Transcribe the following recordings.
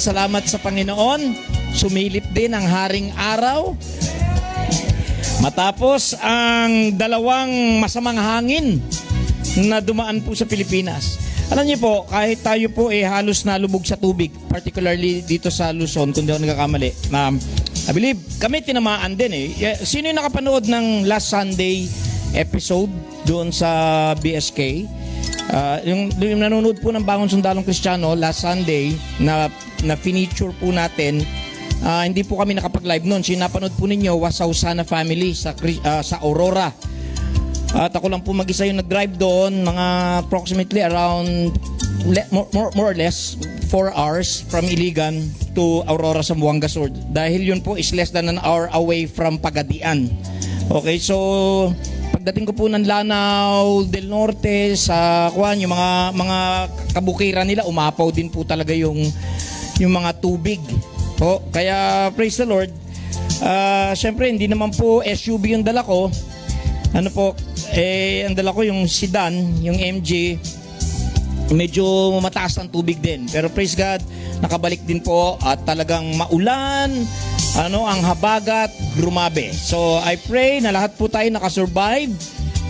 salamat sa Panginoon. Sumilip din ang haring araw. Matapos ang dalawang masamang hangin na dumaan po sa Pilipinas. Alam niyo po, kahit tayo po halos nalubog sa tubig, particularly dito sa Luzon, kung di ako nagkakamali, I believe kami tinamaan din Sino yung nakapanood ng last Sunday episode doon sa BSK? Yung nanonood po ng Bangon Sundalong Kristiyano last Sunday na finiture po natin, hindi po kami nakapag-live noon. Sinapanood po ninyo was Sausana family sa Aurora. At ako lang po mag-isa yung nag-drive doon, mga approximately around more or less 4 hours from Iligan to Aurora, Zamboanga Sur. Dahil yun po is less than an hour away from Pagadian. Okay, so pagdating ko po ng Lanao del Norte sa yung mga kabukiran nila, umapaw din po talaga yung mga tubig. O, kaya praise the Lord. Syempre hindi naman po SUV yung dala ko. Ano po, ang dala ko yung sedan, yung MG, medyo mataas ang tubig din. Pero praise God, nakabalik din po at talagang maulan, ang habagat, grumabe. So I pray na lahat po tayo nakasurvive.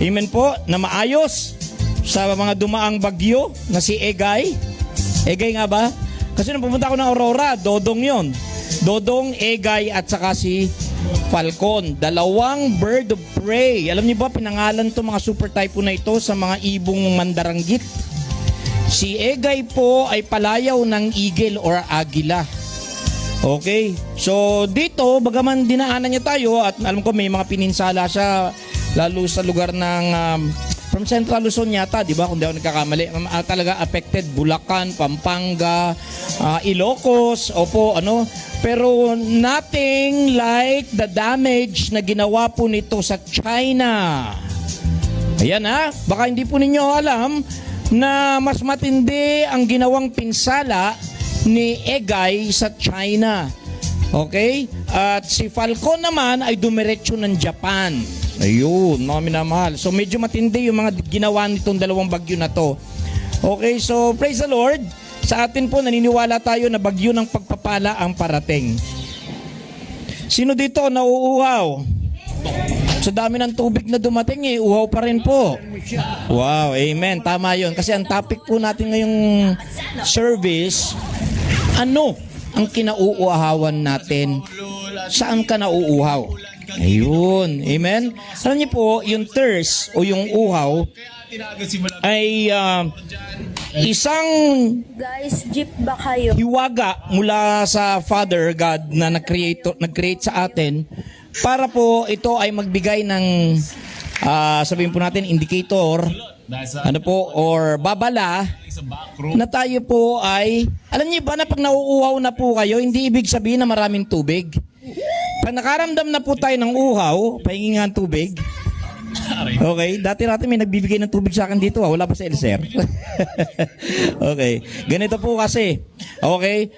Amen po, na maayos sa mga dumaang bagyo na si Egay. Egay nga ba? Kasi nung pumunta ako ng Aurora, Dodong yon. Dodong, Egay at saka si Falcon, dalawang bird of prey. Alam niyo ba, pinangalan to mga super typhoon na ito sa mga ibong mandaranggit. Si Egay po ay palayaw ng eagle or agila. Okay, so dito, bagaman dinaanan niya tayo at alam ko may mga pininsala siya, lalo sa lugar ng from Central Luzon yata, di ba? Kung di ako nagkakamali, talaga affected. Bulacan, Pampanga, Ilocos, opo, pero nothing like the damage na ginawa po nito sa China. Ayan baka hindi po ninyo alam na mas matindi ang ginawang pinsala ni Egay sa China. Okay? At si Falcon naman ay dumiretso ng Japan. Ayun, mga minamahal. So medyo matindi yung mga ginawa nitong dalawang bagyo na to. Okay, so praise the Lord. Sa atin po, naniniwala tayo na bagyo ng pagpapala ang parating. Sino dito nauuhaw? Sa dami ng tubig na dumating uhaw pa rin po. Wow, amen. Tama yun. Kasi ang topic po natin ngayong service, ano ang kinauuhawan natin? Saan ka nauuhaw? Ayun, amen. Alam niyo po, yung thirst o yung uhaw ay isang jeep ba kayo? hiwaga mula sa Father God na nag-create sa atin para po ito ay magbigay ng sabihin po natin indicator or babala na tayo po ay, alam niyo ba na pag nauuhaw na po kayo, hindi ibig sabihin na maraming tubig. Pag nakaramdam na po tayo ng uhaw, pahingi nga ng tubig. Okay, dati may nagbibigay ng tubig sa akin dito, wala pa sa Elser. Okay, ganito po kasi. Okay,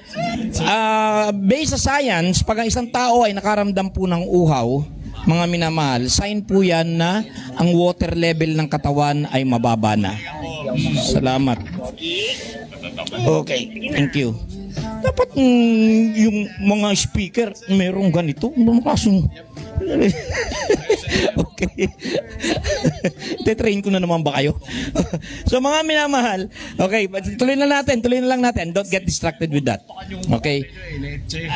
based sa science, pag ang isang tao ay nakaramdam po ng uhaw, mga minamahal, sign po yan na ang water level ng katawan ay mababa na. Salamat. Okay, thank you. Dapat yung mga speaker merong ganito, kasong okay. Tetrain ko na naman ba kayo? So mga minamahal, okay, tuloy na lang natin. Don't get distracted with that. Okay.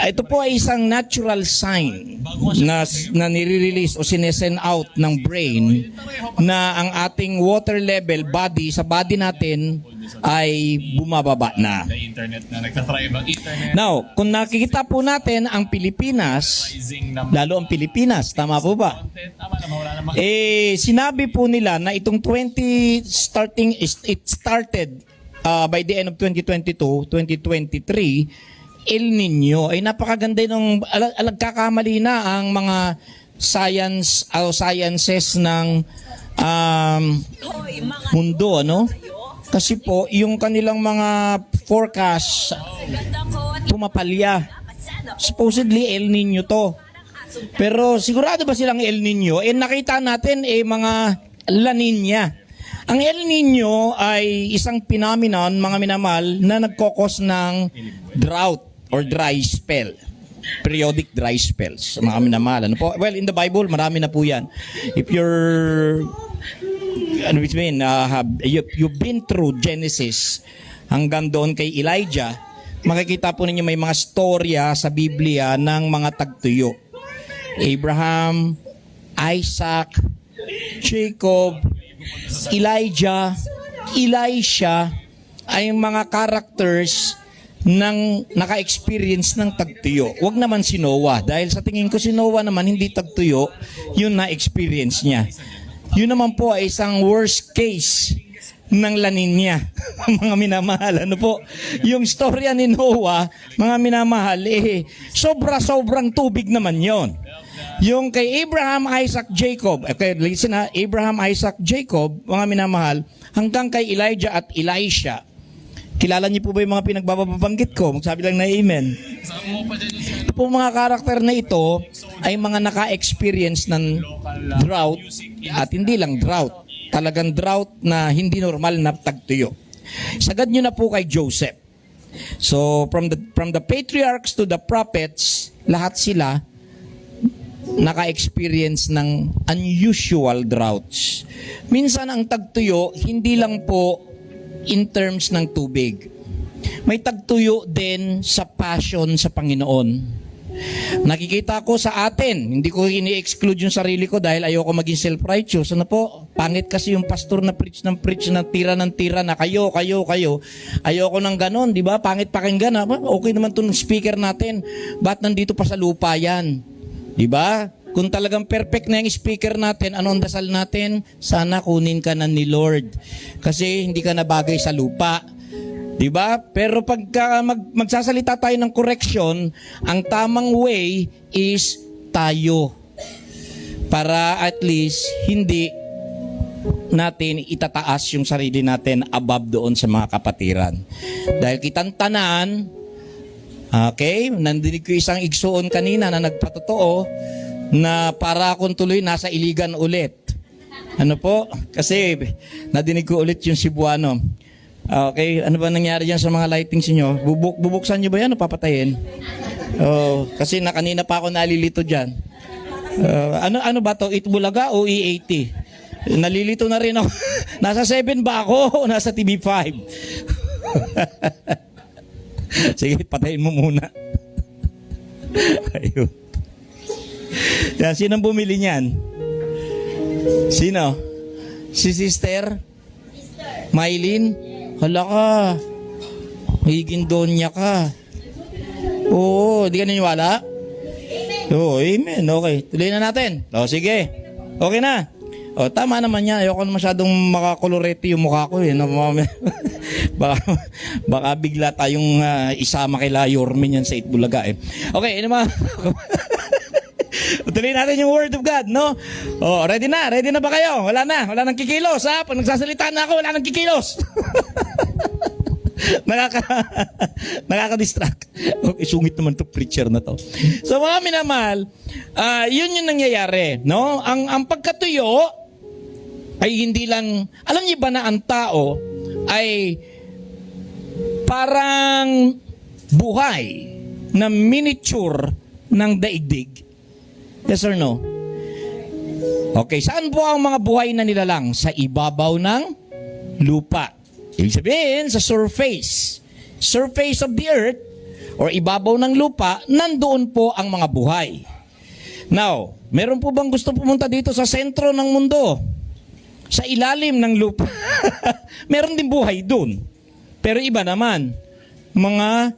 Ito po ay isang natural sign na nire-release o sinesend out ng brain na ang ating water level sa body natin ay bumababa na. Now, kung nakikita po natin ang Pilipinas, lalo ang Pilipinas, tama po ba? Sinabi po nila na itong it started by the end of 2022, 2023, El Nino ay napakaganda ng alagkakamali na ang mga sciences ng mundo, Kasi po, yung kanilang mga forecast pumapalya. Supposedly El Nino to. Pero sigurado ba silang El Nino? Nakita natin mga La Nina. Ang El Nino ay isang phenomenon, mga minamahal, na nagkokos ng drought. or dry spell. Periodic dry spells. Mga minamahal. Ano po? Well, in the Bible, marami na po yan. If you're, ano which mean, you've been through Genesis hanggang doon kay Elijah, makikita po ninyo may mga storya sa Biblia ng mga tagtuyo. Abraham, Isaac, Jacob, Elijah, Elisha ay mga characters ng naka-experience ng tagtuyo. Huwag naman si Noah dahil sa tingin ko si Noah naman hindi tagtuyo, yun na-experience niya. Yun naman po ay isang worst case ng La Nina. Mga minamahal, ano po? Yung storya ni Noah, mga minamahal, sobra-sobrang tubig naman yon. Yung kay Abraham, Isaac, Jacob, okay, listen na, Abraham, Isaac, Jacob, mga minamahal, hanggang kay Elijah at Elisha. Kilala niyo po ba yung mga pinagbabanggit ko? Magsabi lang na amen. Ito po mga karakter na ito ay mga naka-experience ng drought at hindi lang drought. Talagang drought na hindi normal na tagtuyo. Sagad nyo na po kay Joseph. So from the patriarchs to the prophets, lahat sila naka-experience ng unusual droughts. Minsan ang tagtuyo, hindi lang po in terms ng tubig. May tagtuyo din sa passion sa Panginoon. Nakikita ko sa atin, hindi ko ini-exclude yung sarili ko dahil ayoko maging self-righteous. Ano po? Pangit kasi yung pastor na preach ng tira na kayo. Ayoko ng ganon, di ba? Pangit pakinggan. Okay naman itong speaker natin. Ba't nandito pa sa lupa yan? Di ba? Kung talagang perfect na yung speaker natin, ano ang dasal natin? Sana kunin ka na ni Lord. Kasi hindi ka na bagay sa lupa. Diba? Pero pagka magsasalita tayo ng correction, ang tamang way is tayo. Para at least hindi natin itataas yung sarili natin above doon sa mga kapatiran. Dahil kitang tanan, okay, nandinig ko isang igsuon kanina na nagpatotoo na para akong tuloy nasa Iligan ulit. Ano po? Kasi nadinig ko ulit yung Cebuano. Okay, ano ba nangyari dyan sa mga lightings niyo? Bubuksan niyo ba yan o papatayin? Kasi kanina pa ako nalilito dyan. Ano ba to? Itbulaga o E80? Nalilito na rin ako. Nasa 7 ba ako o nasa TV5? Sige, patayin mo muna. Ayun. Yan, sinong bumili niyan? Sino? Si Sister? Mylene? Hala ka. Higing donya ka. Oo, di ka naniwala? Oo, amen. Okay, tuloy na natin. Sige. Okay na. Tama naman yan. Ayoko na masyadong makakolorete yung mukha ko. Baka bigla tayong isama kila Yormin yan sa Itbulaga. Okay, ano ba? Tuloy natin yung Word of God, no? Ready na? Ready na ba kayo? Wala nang kikilos, ha? Pag nagsasalita na ako, wala nang kikilos. Nakaka-distract. Okay, sungit naman to preacher na to. So mga minamahal, yun yung nangyayari, no? Ang pagkatuyo ay hindi lang, alam niyo ba na ang tao ay parang buhay na miniature ng daigdig? Yes or no? Okay, saan po ang mga buhay na nilalang? Sa ibabaw ng lupa. Ibig sabihin, sa surface of the earth, or ibabaw ng lupa, nandoon po ang mga buhay. Now, meron po bang gusto pumunta dito sa sentro ng mundo? Sa ilalim ng lupa? Meron din buhay doon. Pero iba naman, mga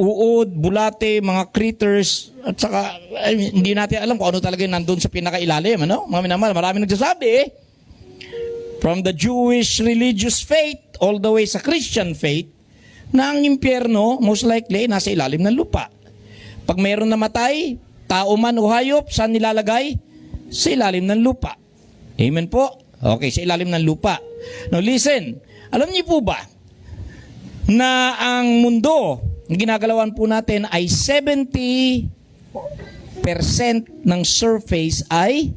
uod, bulate, mga critters, at saka hindi natin alam kung ano talaga yung nandun sa pinakailalim. Ano? Mga minamahal, marami nagsasabi from the Jewish religious faith all the way sa Christian faith na ang impyerno most likely nasa ilalim ng lupa. Pag mayroon namatay, tao man o hayop, saan nilalagay? Sa ilalim ng lupa. Amen po? Okay, sa ilalim ng lupa. Now listen, alam niyo po ba na ang mundo ginagalawan po natin ay 70% ng surface ay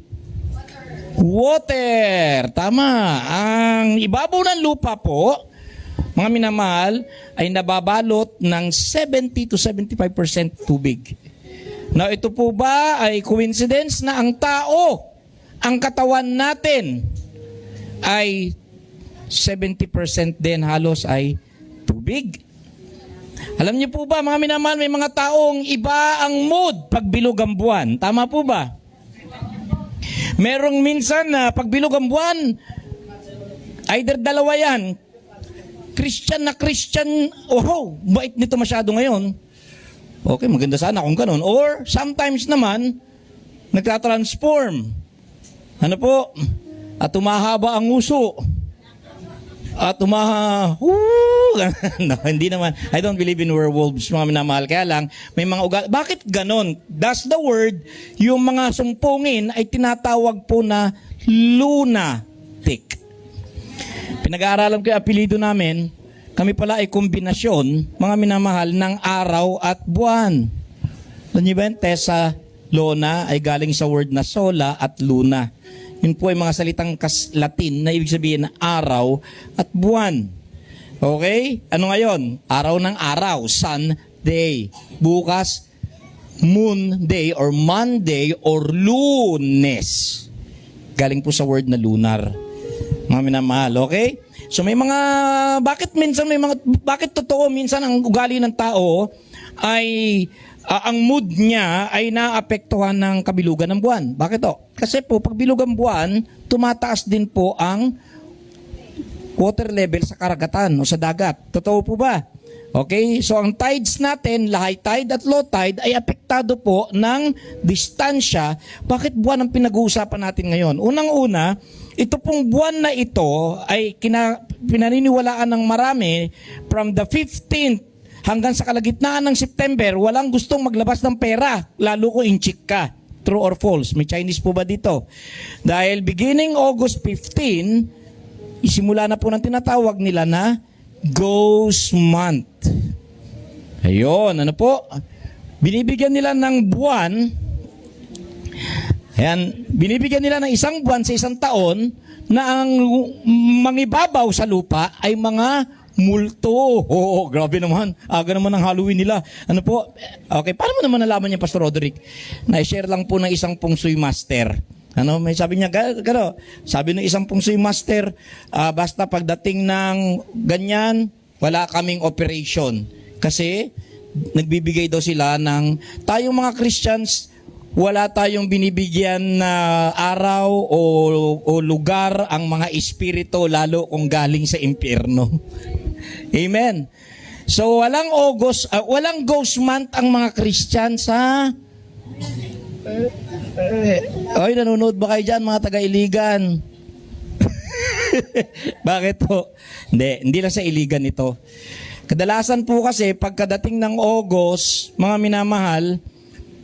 water. Tama. Ang ibabaw ng lupa po mga minamahal, ay nababalot ng 70 to 75% tubig. Now, ito po ba ay coincidence na ang tao, ang katawan natin, ay 70% din halos ay tubig? Alam niyo po ba, mga minamahal, may mga taong iba ang mood pag bilog ang buwan. Tama po ba? Merong minsan na pag bilog ang buwan, either dalawa yan, Christian na Christian, oh, bait nito masyado ngayon. Okay, maganda sana kung ganun. Or sometimes naman, nagtatransform. Ano po? At tumahaba ang uso. At no, hindi naman. I don't believe in werewolves, mga minamahal. Kaya lang, may mga ugali. Bakit ganon? That's the word, yung mga sumpungin ay tinatawag po na lunatic. Pinag-aaralan ko yung apelido namin, kami pala ay kombinasyon, mga minamahal, ng araw at buwan. Alam niyo ba yun? Tessa Lona ay galing sa word na sola at luna. Yun po ay mga salitang Latin na ibig sabihin na araw at buwan. Okay? Ano ngayon? Araw ng araw, sun day. Bukas, moon day or Monday or Lunes. Galing po sa word na lunar. Mga minamahal, okay? So may mga, bakit totoo minsan ang ugali ng tao ay, ang mood niya ay naapektuhan ng kabilugan ng buwan. Bakit to? Kasi po, pag bilog ang buwan, tumataas din po ang water level sa karagatan o sa dagat. Totoo po ba? Okay? So ang tides natin, high tide at low tide, ay apektado po ng distansya. Bakit buwan ang pinag-uusapan natin ngayon? Unang-una, ito pong buwan na ito ay pinaniniwalaan ng marami from the 15th hanggang sa kalagitnaan ng September, walang gustong maglabas ng pera, lalo kung inchik ka. True or false? May Chinese po ba dito? Dahil beginning August 15, isimula na po ng tinatawag nila na Ghost Month. Ayun, ano po? Binibigyan nila ng buwan. Ayan, binibigyan nila ng isang buwan sa isang taon na ang mangibabaw sa lupa ay mga multo. Oo, grabe naman. Aga naman ang Halloween nila. Ano po? Okay, paano mo naman nalaman niya, Pastor Roderick? Na-share lang po ng isang feng shui master. Ano, may sabi niya, gano, sabi ng isang feng shui master, basta pagdating ng ganyan, wala kaming operation. Kasi, nagbibigay daw sila ng, tayong mga Christians, wala tayong binibigyan na araw o lugar ang mga espiritu, lalo kung galing sa impyerno. Amen. So, walang ghost month ang mga Christians, ha? Oy, nanonood ba kayo dyan, mga taga-Iligan? Bakit po? Hindi lang sa Iligan ito. Kadalasan po kasi, pagkadating ng August, mga minamahal,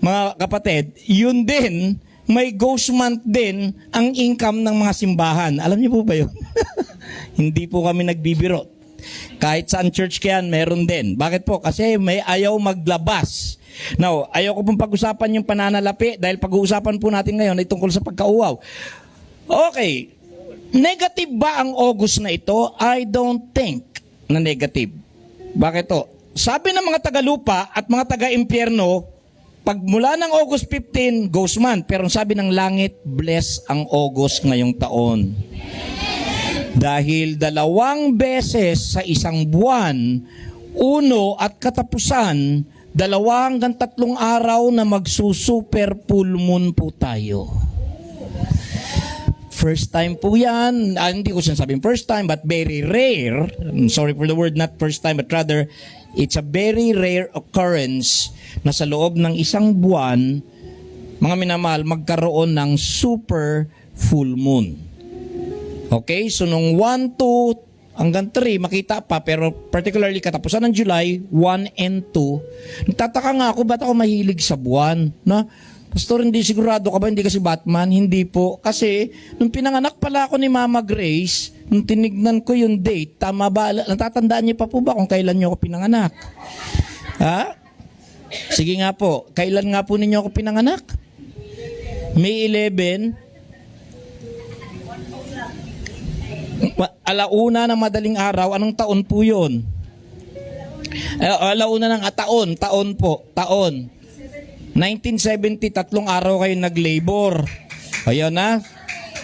mga kapatid, yun din, may ghost month din ang income ng mga simbahan. Alam niyo po ba yun? Hindi po kami nagbibiro. Kahit saan church kayan, meron din. Bakit po? Kasi may ayaw maglabas. Now, ayaw ko pong pag-usapan yung pananalapi dahil pag-uusapan po natin ngayon ay tungkol sa pagkauaw. Okay, negative ba ang August na ito? I don't think na negative. Bakit to? Sabi ng mga taga-lupa at mga taga-impyerno, pag mula ng August 15, ghost month. Pero sabi ng langit, bless ang August ngayong taon. Dahil 2 beses sa isang buwan, uno at katapusan, 2 hanggang 3 araw na magsusuper full moon po tayo. First time po yan. Hindi ko sinasabing first time, but very rare. I'm sorry for the word, not first time, but rather, it's a very rare occurrence na sa loob ng isang buwan, mga minamahal, magkaroon ng super full moon. Okay? So, nung 1, 2, hanggang 3, makita pa, pero particularly katapusan ng July, 1 and 2, nagtataka nga ako, ba't ako mahilig sa buwan? Na, Pastor, hindi sigurado ka ba? Hindi kasi Batman? Hindi po. Kasi, nung pinanganak pala ako ni Mama Grace, nung tinignan ko yung date, tama ba? Natatandaan niyo pa po ba kung kailan niyo ako pinanganak? Ha? Sige nga po. Kailan nga po ninyo ako pinanganak? May 11. Alauna ng madaling araw, anong taon po yun? Alauna ng taon po, taon. 1970, 3 araw kayo nag-labor. Ayun na.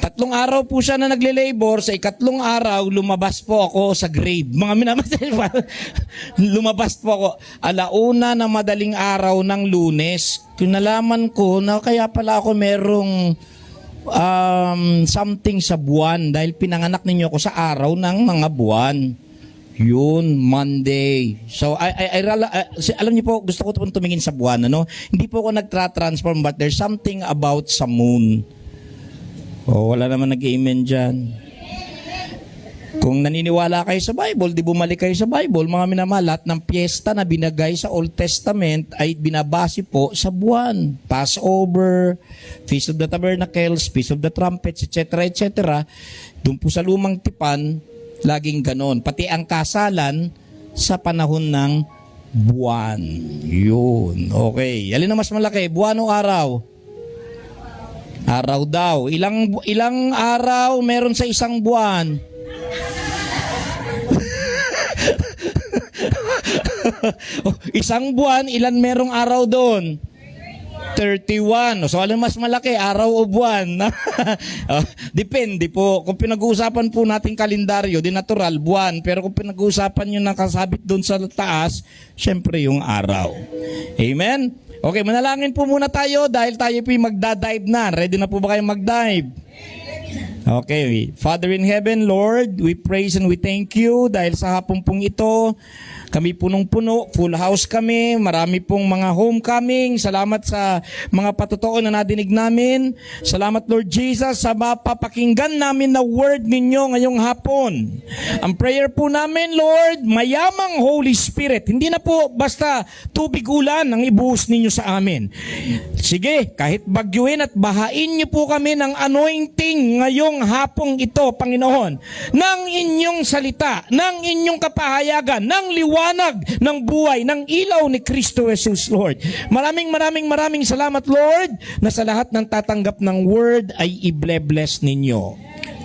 3 araw po siya na nagle-labor. Sa 4 araw, lumabas po ako sa grave. Mga minamahal, lumabas po ako. Alauna ng madaling araw ng Lunes. Kinalaman ko na kaya pala ako merong something sa buwan dahil pinanganak ninyo ako sa araw ng mga buwan. Yun, Monday. So, alam niyo po, gusto ko po tumingin sa buwan, ano? Hindi po ako nagtra-transform, but there's something about sa moon. Oh, wala naman nag-amen dyan. Kung naniniwala kayo sa Bible, di bumalik kayo sa Bible, mga minamahal, lahat ng piyesta na binagay sa Old Testament ay binabase po sa buwan. Passover, Feast of the Tabernacles, Feast of the Trumpets, etc., etc. Doon po sa lumang tipan, laging ganon. Pati ang kasalan sa panahon ng buwan. Yun. Okay. Alin na mas malaki? Buwan o araw? Araw daw. Ilang araw meron sa isang buwan? Isang buwan, ilan merong araw doon? 31. So, alin mas malaki, araw o buwan? Depende po. Kung pinag-uusapan po natin kalendaryo, di natural, buwan. Pero kung pinag-uusapan yung nakasabit doon sa taas, syempre yung araw. Amen? Okay, manalangin po muna tayo dahil tayo po yung magda-dive na. Ready na po ba kayo mag-dive? Okay. Father in heaven, Lord, we praise and we thank you dahil sa hapon pong ito, kami punong-puno, full house kami, marami pong mga homecoming. Salamat sa mga patotoo na nadinig namin. Salamat Lord Jesus sa mapapakinggan namin na word ninyo ngayong hapon. Ang prayer po namin Lord, mayamang Holy Spirit. Hindi na po basta tubig ulan ang ibuhos ninyo sa amin. Sige, kahit bagyuin at bahain niyo po kami ng anointing ngayong hapong ito, Panginoon. Ng inyong salita, ng inyong kapahayagan, ng liwanag ng buhay, ng ilaw ni Kristo Jesus, Lord. Maraming salamat, Lord, na sa lahat ng tatanggap ng word ay i-bless ninyo.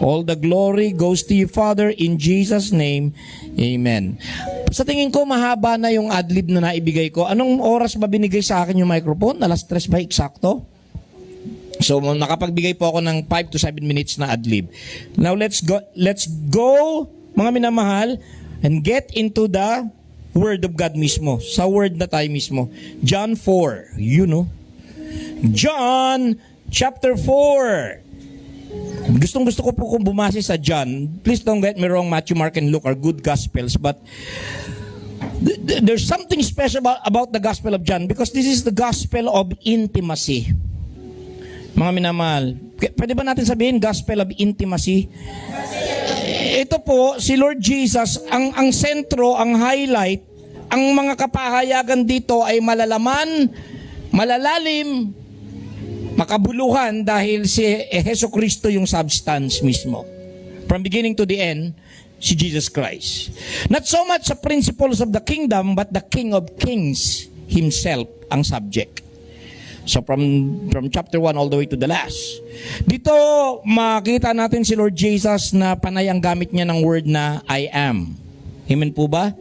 All the glory goes to you, Father, in Jesus' name. Amen. Sa tingin ko, mahaba na yung adlib na naibigay ko. Anong oras ba binigay sa akin yung microphone? Alas 3 ba eksakto? So, nakapagbigay po ako ng 5 to 7 minutes na adlib. Now, let's go, mga minamahal, and get into the Word of God mismo. Sa Word na tayo mismo. John 4. You know. John chapter 4. Gustong-gusto ko po kung bumase sa John. Please don't get me wrong, Matthew, Mark, and Luke are good Gospels. But there's something special about the Gospel of John because this is the Gospel of intimacy. Mga minamahal. Pwede ba natin sabihin Gospel of intimacy? Ito po, si Lord Jesus, ang sentro, ang highlight, ang mga kapahayagan dito ay malalaman, malalalim, makabuluhan dahil si Jesucristo yung substance mismo. From beginning to the end, si Jesus Christ. Not so much sa principles of the kingdom, but the King of Kings himself ang subject. So from chapter 1 all the way to the last. Dito makita natin si Lord Jesus na panay ang gamit niya ng word na I am. Amen po ba?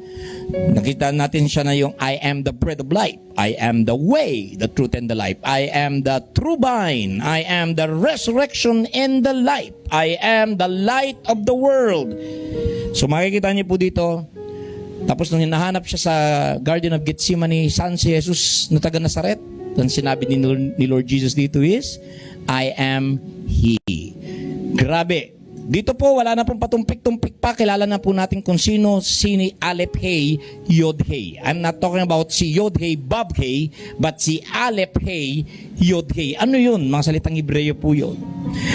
Nakita natin siya na yung I am the bread of life. I am the way, the truth, and the life. I am the true vine. I am the resurrection and the life. I am the light of the world. So makikita niyo po dito. Tapos nung hinahanap siya sa Garden of Gethsemane, saan si Jesus na taga Nazaret? Ang sinabi ni Lord Jesus dito is, I am He. Grabe. Dito po, wala na pong patumpik-tumpik pa. Kilala na po natin kung sino si Aleph Hey, Yod Hey. I'm not talking about si Yod Hey, Bob Hey, but si Aleph Hey, Yod Hey. Ano yun? Mga salitang Hebreyo po yun.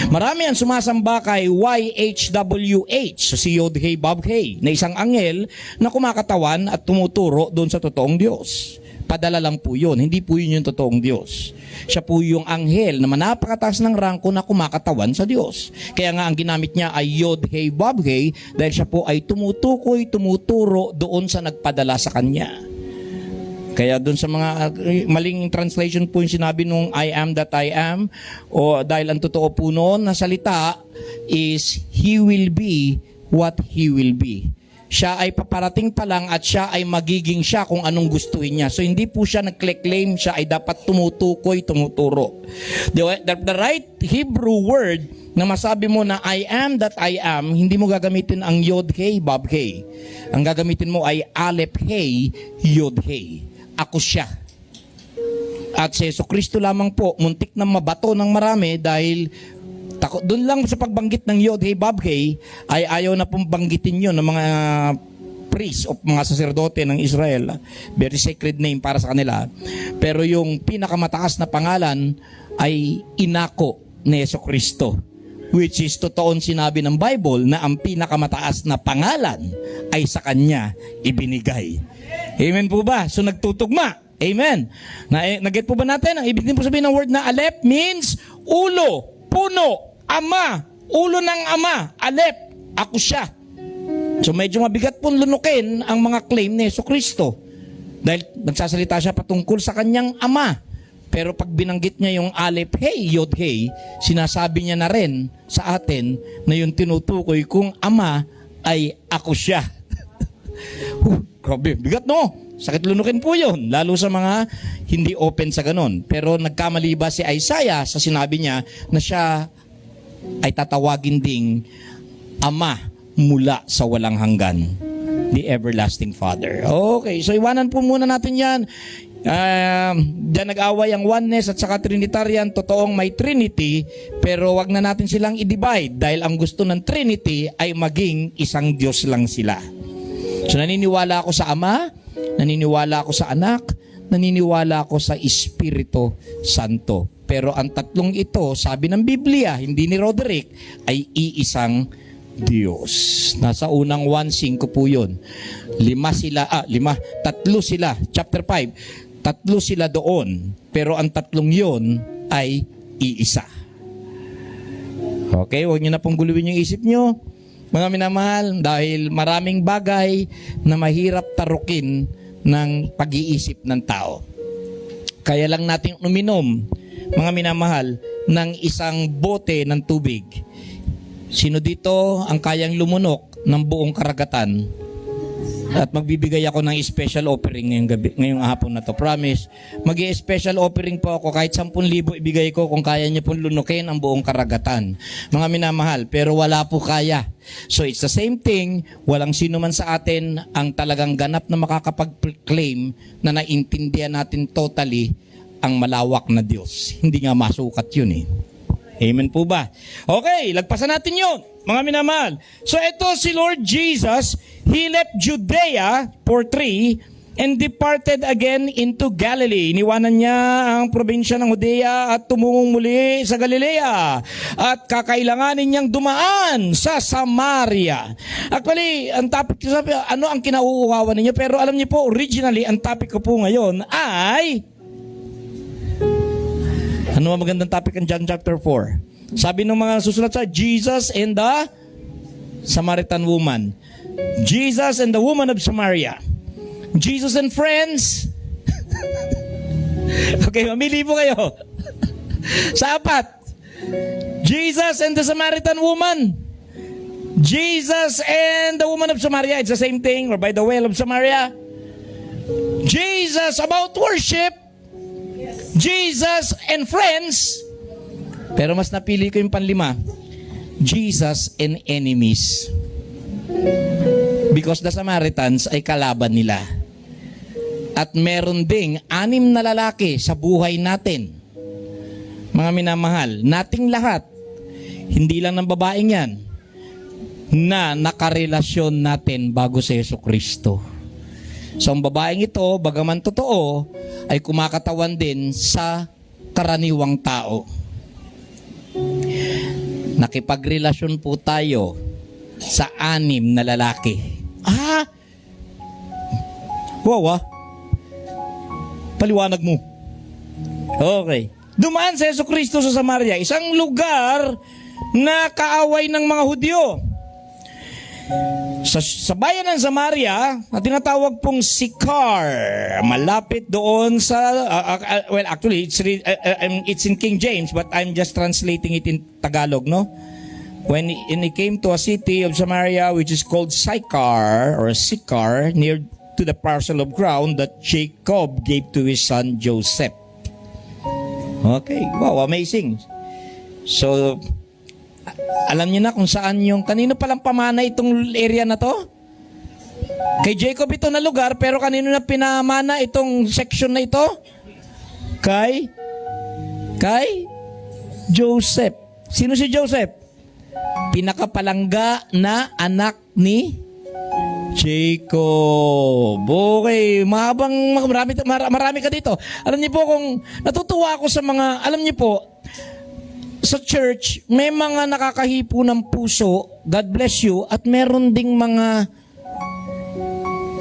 Marami ang sumasamba kay YHWH, so si Yod Hey, Bob Hey, na isang anghel na kumakatawan at tumuturo doon sa totoong Diyos. Padala lang po yun. Hindi po yun yung totoong Diyos. Siya po yung anghel na manapakataas ng rangko na kumakatawan sa Diyos. Kaya nga ang ginamit niya ay Yod Hey Bob Hey dahil siya po ay tumutukoy, tumuturo doon sa nagpadala sa kanya. Kaya doon sa mga maling translation po yung sinabi nung I am that I am, o dahil ang totoo po noon na salita is He will be what He will be. Siya ay paparating pa lang at siya ay magiging siya kung anong gustuhin niya. So hindi po siya nag-claim, siya ay dapat tumutukoy, tumuturo. The right Hebrew word na masabi mo na I am that I am, hindi mo gagamitin ang Yod-Heh, Vav-Heh. Ang gagamitin mo ay Aleph-Heh, Yod-Heh. Ako siya. At si Jesucristo lamang po, muntik na mabato ng marami dahil doon lang sa pagbanggit ng Yod-Heh, Vav-Heh ay ayaw na pong banggitin yun ng mga priest o mga saserdote ng Israel. Very sacred name para sa kanila. Pero yung pinakamataas na pangalan ay inako ni Jesucristo, which is totoong sinabi ng Bible na ang pinakamataas na pangalan ay sa Kanya ibinigay. Amen po ba? So nagtutugma. Amen. Nag-get po ba natin? Ang ibig din po sabihin ng word na Aleph means ulo, puno, ama, ulo ng ama, Aleph, ako siya. So medyo mabigat pong lunukin ang mga claim ni Jesucristo dahil nagsasalita siya patungkol sa kanyang ama. Pero pag binanggit niya yung Aleph-Heh, Yod-Heh, sinasabi niya na rin sa atin na yung tinutukoy kung ama ay ako siya. Grabe, bigat no? Sakit lunukin po yun, lalo sa mga hindi open sa ganon. Pero nagkamali ba si Isaiah sa sinabi niya na siya ay tatawagin ding ama mula sa walang hanggan, the everlasting Father. Okay, so iwanan po muna natin yan. Diyan nag-away ang oneness at saka Trinitarian. Totoong may Trinity, pero wag na natin silang i-divide dahil ang gusto ng Trinity ay maging isang Diyos lang sila. So naniniwala ako sa Ama, naniniwala ako sa Anak, naniniwala ako sa Espiritu Santo. Pero ang tatlong ito, sabi ng Biblia, hindi ni Roderick, ay iisang Diyos. Nasa unang 1:5 po yun. Tatlo sila, chapter 5. Tatlo sila doon, pero ang tatlong yun ay iisa. Okay, huwag nyo na pong guluhin yung isip nyo, mga minamahal, dahil maraming bagay na mahirap tarukin ng pag-iisip ng tao. Kaya lang natin uminom, mga minamahal, ng isang bote ng tubig. Sino dito ang kayang lumunok ng buong karagatan? At magbibigay ako ng special offering ngayong hapon na to. Promise. Mag-i-special offering po ako. Kahit 10,000 ibigay ko kung kaya niyo pong lunukin ang buong karagatan. Mga minamahal, pero wala po kaya. So it's the same thing. Walang sino man sa atin ang talagang ganap na makakapag-claim na naintindihan natin totally ang malawak na Diyos. Hindi nga masukat yun eh. Amen po ba? Okay, lagpasan natin yun, mga minamahal. So ito si Lord Jesus, He left Judea for 3 and departed again into Galilee. Iniwanan niya ang probinsya ng Judea at tumungong muli sa Galilea. At kakailanganin niyang dumaan sa Samaria. Actually, ang topic ko sabi, ano ang kinauuhawan ninyo? Pero alam niyo po, originally, ang topic ko po ngayon ay... Ano ang magandang topic ng John chapter 4? Sabi ng mga susulat sa Jesus and the Samaritan woman. Jesus and the woman of Samaria. Jesus and friends. Okay, mamili po kayo. Sa apat. Jesus and the Samaritan woman. Jesus and the woman of Samaria. It's the same thing. Or by the well of Samaria. Jesus about worship. Jesus and friends. Pero mas napili ko yung panlima. Jesus and enemies. Because the Samaritans ay kalaban nila. At meron ding 6 na lalaki sa buhay natin. Mga minamahal, nating lahat, hindi lang ng babaeng yan, na nakarelasyon natin bago sa Jesucristo. So ang babaeng ito, bagaman totoo, ay kumakatawan din sa karaniwang tao. Nakipagrelasyon po tayo sa 6 na lalaki. Wow. Paliwanag mo. Okay. Dumaan sa Jesucristo sa Samaria, isang lugar na kaaway ng mga Hudyo. Sa bayan ng Samaria, na tinatawag pong Sychar, malapit doon sa, well actually, it's in King James, but I'm just translating it in Tagalog, no? And he came to a city of Samaria which is called Sychar near to the parcel of ground that Jacob gave to his son Joseph. Okay, wow, amazing. So, alam niyo na kung saan yung, kanino palang pamana itong area na to? Kay Jacob ito na lugar, pero kanino na pinamana itong section na ito? Kay Joseph. Sino si Joseph? Pinakapalangga na anak ni Jacob. Okay, marami ka dito. Alam niyo po, kung natutuwa ako sa mga, alam niyo po, sa church, may mga nakakahipo ng puso, God bless you, at meron ding mga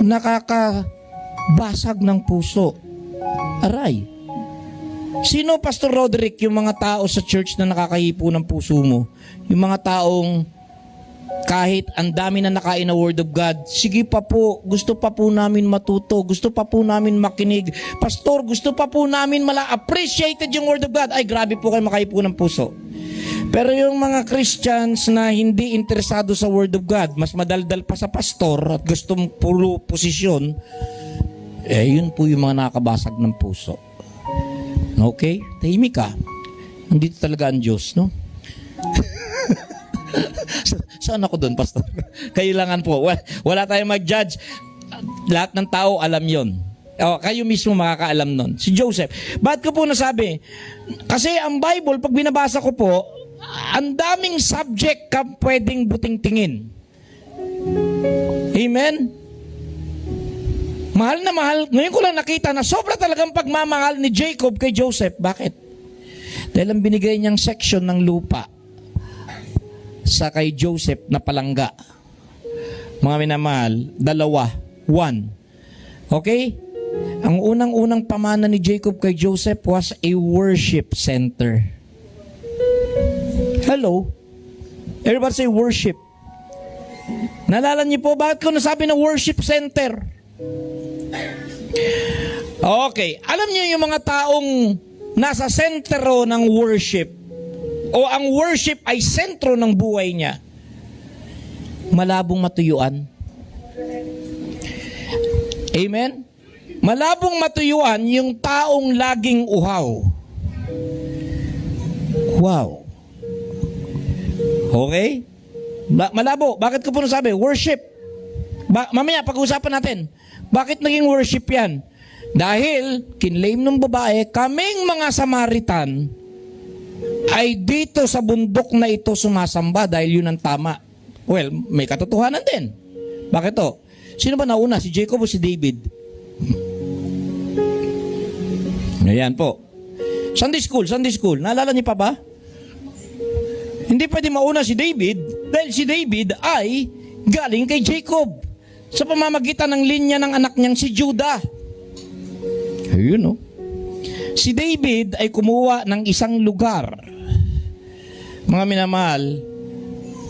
nakakabasag ng puso. Aray. Sino, Pastor Roderick, yung mga tao sa church na nakakahipo ng puso mo? Yung mga taong kahit ang dami na nakain na Word of God, sige pa po, gusto pa po namin matuto, gusto pa po namin makinig. Pastor, gusto pa po namin appreciated yung Word of God. Ay, grabe po kayo makahipo ng puso. Pero yung mga Christians na hindi interesado sa Word of God, mas madaldal pa sa pastor at gustong puro posisyon, yun po yung mga nakakabasag ng puso. Okay? Tahimik ka. Nandito talaga ang Diyos, no? Saan ako doon, Pastor? Kailangan po. Wala tayong mag-judge. Lahat ng tao alam yon. Kayo mismo makakaalam nun. Si Joseph. Bakit ko po nasabi? Kasi ang Bible, pag binabasa ko po, ang daming subject ka pwedeng buting-tingin. Amen? Mahal na mahal. Ngayon ko lang nakita na sobra talagang pagmamahal ni Jacob kay Joseph. Bakit? Dahil ang binigay niyang section ng lupa sa kay Joseph na palangga. Mga minamahal, 2. 1. Okay? Ang unang-unang pamana ni Jacob kay Joseph was a worship center. Hello? Everybody say worship. Naalala niyo po, bakit ko nasabi na worship center? Okay. Alam niyo yung mga taong nasa sentro ng worship, o ang worship ay sentro ng buhay niya, malabong matuyuan. Amen? Malabong matuyuan yung taong laging uhaw. Wow. Okay? Malabo. Bakit ko po nasabi? Worship. Mamaya, pag-usapan natin. Bakit naging worship yan? Dahil, kinlaim ng babae, kaming mga Samaritan ay dito sa bundok na ito sumasamba dahil yun ang tama. Well, may katotohanan din. Bakit to? Sino ba nauna? Si Jacob o si David? Ayan po. Sunday school. Naalala niyo pa ba? Hindi pwede mauna si David dahil si David ay galing kay Jacob sa pamamagitan ng linya ng anak niyang si Judah. Ayun, no? Si David ay kumuha ng isang lugar. Mga minamahal,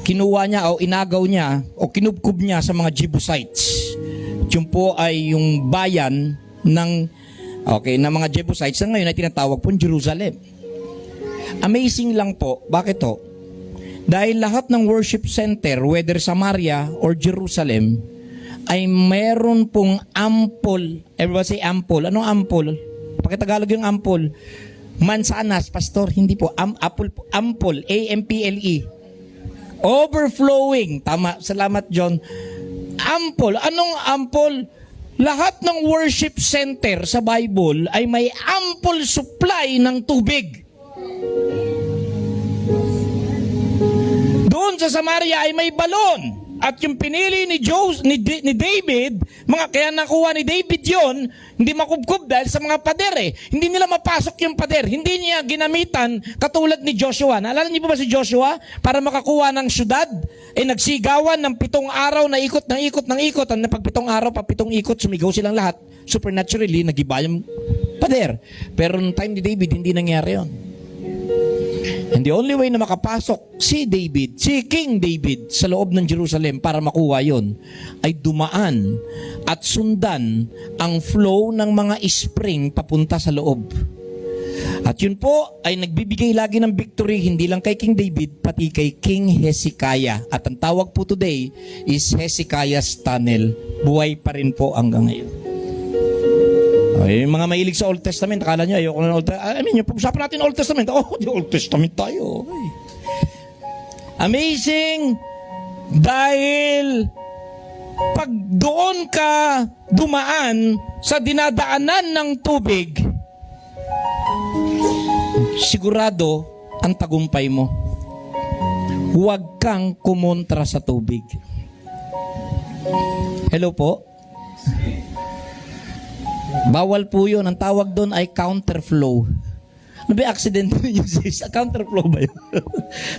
kinuha niya o inagaw niya o kinubkob niya sa mga Jebusites. Yun po ay yung bayan ng mga Jebusites na ngayon ay tinatawag po Jerusalem. Amazing lang po. Bakit to? Dahil lahat ng worship center, whether Samaria or Jerusalem, ay meron pong ample. Everybody say ample. Anong ample? Pakitagalog yung ample. Mansanas, pastor. Hindi po. Ample. A-M-P-L-E. Overflowing. Tama. Salamat, John. Ample. Anong ample? Lahat ng worship center sa Bible ay may ample supply ng tubig. Doon sa Samaria ay may balon. At yung pinili ni David, kaya nakuha ni David yon, hindi makubkob dahil sa mga pader eh. Hindi nila mapasok yung pader. Hindi niya ginamitan katulad ni Joshua. Naalala niyo ba si Joshua? Para makakuha ng syudad, nagsigawan ng 7 araw na ikot ng ikot ng ikot. Ang pag 7 araw, pa 7 ikot, sumigaw silang lahat. Supernaturally, nagiba yung pader. Pero noong time ni David, hindi nangyari yon. And the only way na makapasok si King David sa loob ng Jerusalem para makuha yon ay dumaan at sundan ang flow ng mga spring papunta sa loob. At yun po ay nagbibigay lagi ng victory hindi lang kay King David, pati kay King Hezekiah. At ang tawag po today is Hezekiah's Tunnel. Buhay pa rin po hanggang ngayon. Yung mga mahilig sa Old Testament, akala nyo ayoko na ng Old Testament. I mean, yung pag-usapan natin Old Testament, di Old Testament tayo. Ay. Amazing! Dahil pag doon ka dumaan sa dinadaanan ng tubig, sigurado ang tagumpay mo. Huwag kang kumontra sa tubig. Hello po? Bawal po yun. Ang tawag doon ay counterflow. Ano ba yung accident yun, sis? Counterflow ba yun?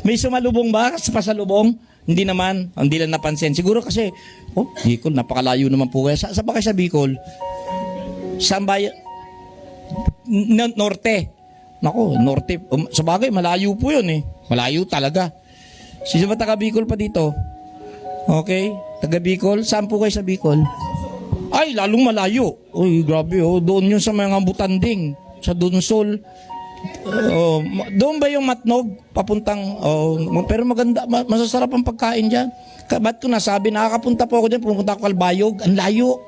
May sumalubong ba sa pasalubong? Hindi naman. Hindi lang napansin. Siguro kasi, Bicol, napakalayo naman po kaya. Saan ba kayo sa Bicol? Saan ba Norte. Nako, Norte. Sa bagay, malayo po yun eh. Malayo talaga. Sino ba taga Bicol pa dito? Okay. Taga Bicol. Saan po kayo sa Bicol? Ay, lalong malayo. Uy, grabe oh. Doon yun sa mga Butanding. Sa Dunsol. Doon ba yung Matnog? Papuntang, pero maganda, masasarap ang pagkain dyan. Ba't ko nasabi, nakakapunta po ako dyan, pumunta ako Kalbayog, ang layo.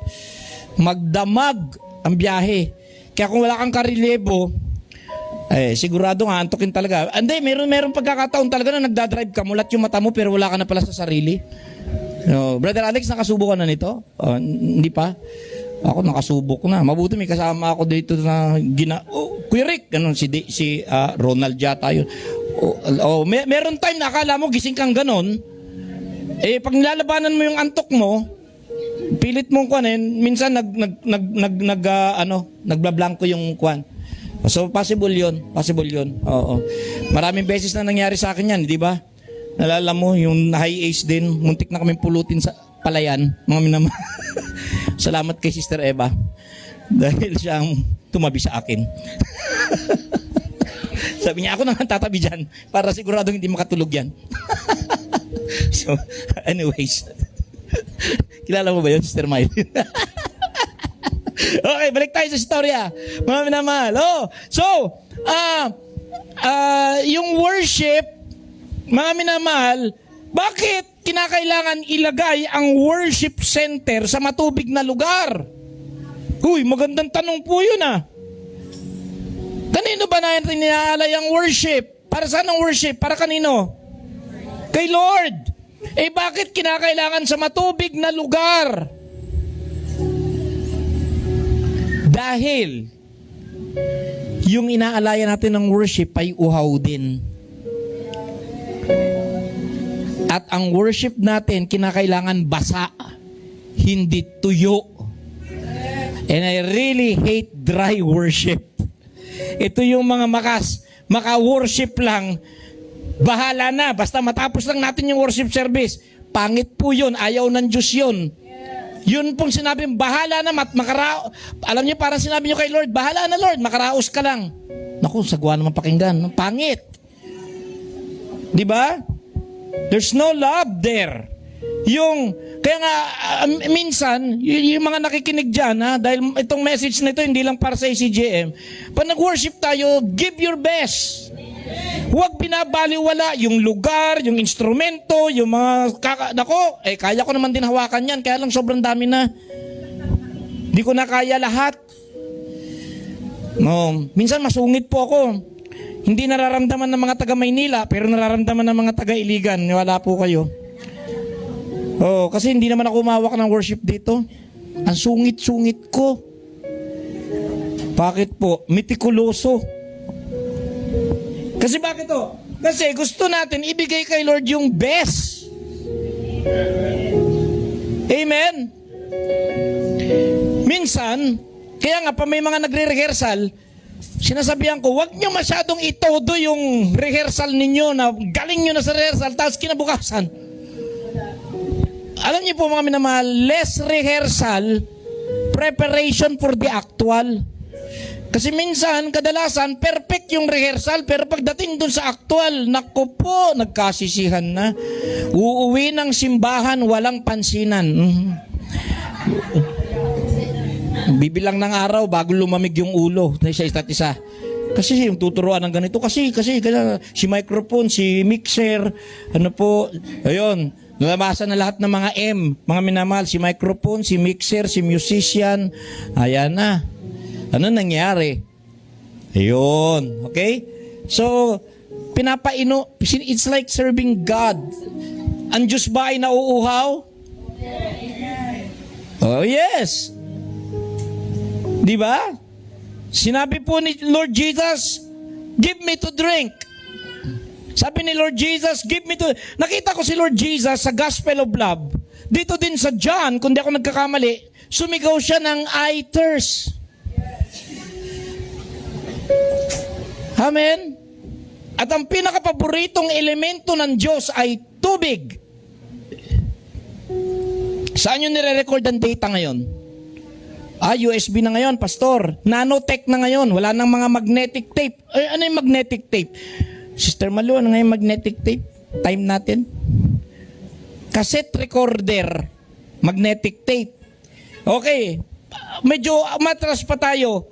Magdamag ang biyahe. Kaya kung wala kang karelyebo, sigurado nga, antukin talaga. Hindi, meron pagkakataon talaga na nagdadrive ka, mulat yung mata mo, pero wala ka na pala sa sarili. Brother Alex, nakasubo ka na nito? Hindi pa? Ako nakasubok na. Mabuti may kasama ako dito na Kuya Rick, ganun, si Ronald yata yun. Meron time na akala mo gising kang ganun. Pag nilalabanan mo yung antok mo, pilit mong kuanin, minsan nagbablanko yung kuan. So possible yun. Oo. Maraming beses na nangyari sa akin yan, di ba? Nalala mo, yung high age din, muntik na kaming pulutin sa palayan, mga minama. Salamat kay Sister Eva dahil siyang tumabi sa akin. Sabi niya, ako naman tatabi dyan para siguradong hindi makatulog yan. So, anyways. Kilala mo ba yun, Sister Miley? Okay, balik tayo sa storya. Mga minamahal. Yung worship, mga minamahal, bakit kinakailangan ilagay ang worship center sa matubig na lugar? Uy, magandang tanong po yun ah. Kanino ba natin inaalay ang worship? Para saan ang worship? Para kanino? Kay Lord. Bakit kinakailangan sa matubig na lugar? Dahil yung inaalaya natin ng worship ay uhaw din. At ang worship natin kinakailangan basa, hindi tuyo. And I really hate dry worship. Ito yung mga maka-worship lang, bahala na, basta matapos lang natin yung worship service. Pangit po yun, ayaw ng Diyos yun. Yun pong sinabi, bahala na, alam niyo, parang sinabi niyo kay Lord, bahala na Lord, makaraos ka lang. Naku, sagwa naman pakinggan, pangit. Di ba? There's no love there. Kaya nga, minsan, yung mga nakikinig dyan, dahil itong message na ito, hindi lang para sa ACJM, pag nag-worship tayo, give your best. Huwag binabaliwala yung lugar, yung instrumento, yung mga, kaya ko naman din hawakan yan, kaya lang sobrang dami na. Di ko na kaya lahat. Minsan masungit po ako. Hindi nararamdaman ng mga taga Maynila, pero nararamdaman ng mga taga Iligan. Wala po kayo. Kasi hindi naman ako umawak ng worship dito. Ang sungit-sungit ko. Bakit po? Mitikuloso. Kasi bakit to? Kasi gusto natin ibigay kay Lord yung best. Amen? Minsan, kaya nga pa may mga nagre-rehearsal, sinasabihan ko, wag nyo masyadong itodo yung rehearsal ninyo na galing nyo na sa rehearsal, tapos kinabukasan. Alam niyo po mga minamahal, less rehearsal, preparation for the actual. Kasi minsan, kadalasan, perfect yung rehearsal, pero pagdating dun sa actual, naku po, nagkasisihan na. Uuwi ng simbahan, walang pansinan. Bibilang ng araw bago lumamig yung ulo sa isa't isa. Kasi yung tuturuan ng ganito, kasi si microphone, si mixer, ano po, ayun, nalabasan na lahat ng mga M, mga minamahal, si microphone, si mixer, si musician, ayan na. Ano nangyari? Ayun, okay? So, it's like serving God. Ang Diyos ba ay nauuhaw? Oh, yes. Di ba? Sinabi po ni Lord Jesus, give me to drink. Sabi ni Lord Jesus, give me to... Nakita ko si Lord Jesus sa Gospel of Love. Dito din sa John, kung di ako nagkakamali, sumigaw siya ng I thirst. Amen? At ang pinakapaboritong elemento ng Diyos ay tubig. Saan nyo nire-record ang data ngayon? USB na ngayon, pastor. Nanotech na ngayon. Wala nang mga magnetic tape. Ay, ano yung magnetic tape? Sister Malu, ano nga yung magnetic tape? Time natin. Cassette recorder. Magnetic tape. Okay. Medyo matras pa tayo.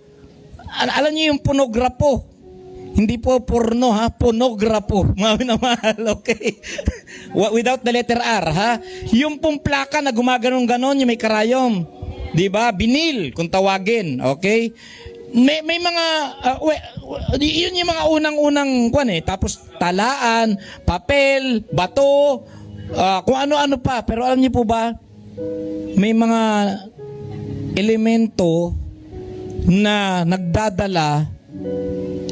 Alam niyo yung pornograpo. Hindi po porno, ha? Pornograpo. Mga minamahal, okay? Without the letter R, ha? Yung pong plaka na gumaganon-ganon, yung may karayom. Di ba? Binil, kung tawagin. Okay? May mga, yun yung mga unang-unang, tapos talaan, papel, bato, kung ano-ano pa. Pero alam niyo po ba, may mga elemento na nagdadala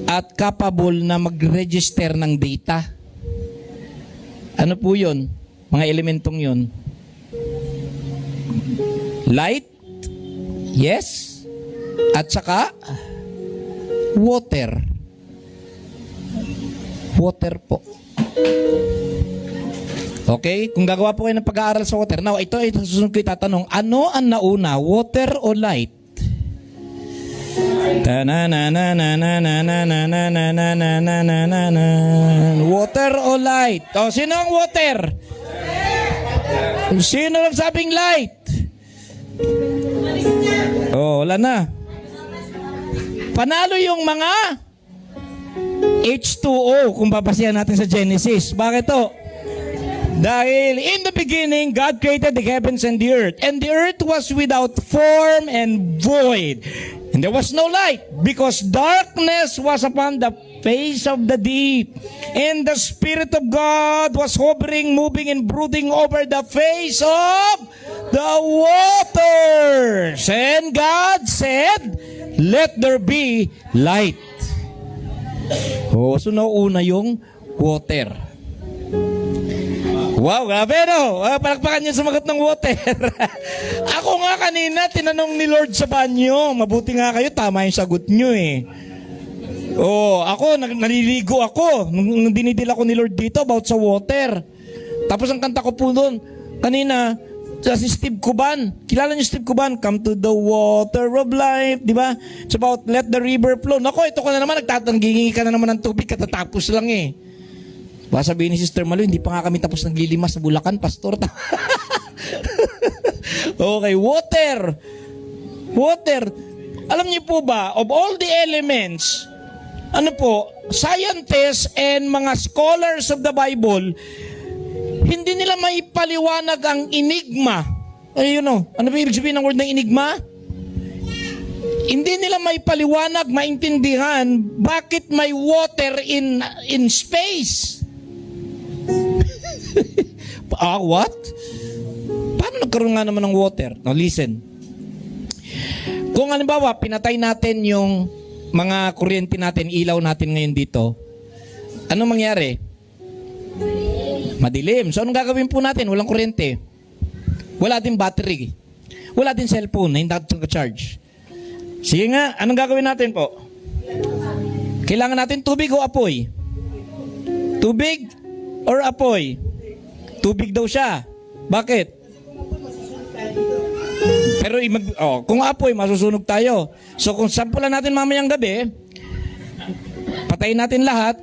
at capable na mag-register ng data. Ano po yun? Mga elementong yun. Light, yes. At saka, water. Water po. Okay? Kung gagawa po kayo ng pag-aaral sa water. Now, ito susunod ko itatanong, ano ang nauna, water o light? Water o light? O, sino ang water? Sino ang sabing light? Oh, wala na. Panalo yung mga H2O kung papasihan natin sa Genesis. Bakit to? Dahil in the beginning, God created the heavens and the earth. And the earth was without form and void. And there was no light because darkness was upon the face of the deep. And the Spirit of God was hovering, moving, and brooding over the face of the waters. And God said, let there be light. Oh, so nauna yung water. Wow, grabe no? Palakpakan niyo sumagot ng water. Ako nga kanina, tinanong ni Lord sa banyo. Mabuti nga kayo, tama yung sagot niyo eh. Oh, ako, naliligo ako. Nung dinidil ako ni Lord dito about sa water. Tapos ang kanta ko po doon, kanina, si Steve Cuban. Kilala niyo Steve Cuban? Come to the water of life. Di ba? It's about let the river flow. Nako, ito ka na naman, nagtatanggingi ka na naman ng tubig, katatapos lang eh. Baka sabihin ni Sister Malu, hindi pa nga kami tapos naglilimas sa Bulacan, Pastor. Okay, water. Water. Alam niyo po ba, of all the elements, ano po, scientists and mga scholars of the Bible, hindi nila maipaliwanag ang enigma. Ayun o, ano ba ibig sabihin ng word na enigma? Hindi nila maipaliwanag, maintindihan, bakit may water in space. What? Paano nagkaroon nga naman ng water? Now listen. Kung halimbawa, pinatay natin yung mga kuryente natin, ilaw natin ngayon dito, ano mangyari? Madilim. So anong gagawin po natin? Walang kuryente. Wala din battery. Wala din cellphone na hindi nag-charge. Sige nga, anong gagawin natin po? Kailangan natin tubig o apoy? Tubig or apoy? Tubig daw siya. Bakit? Pero kung apoy, masusunog tayo. So kung sampulan natin mamayang gabi, patayin natin lahat,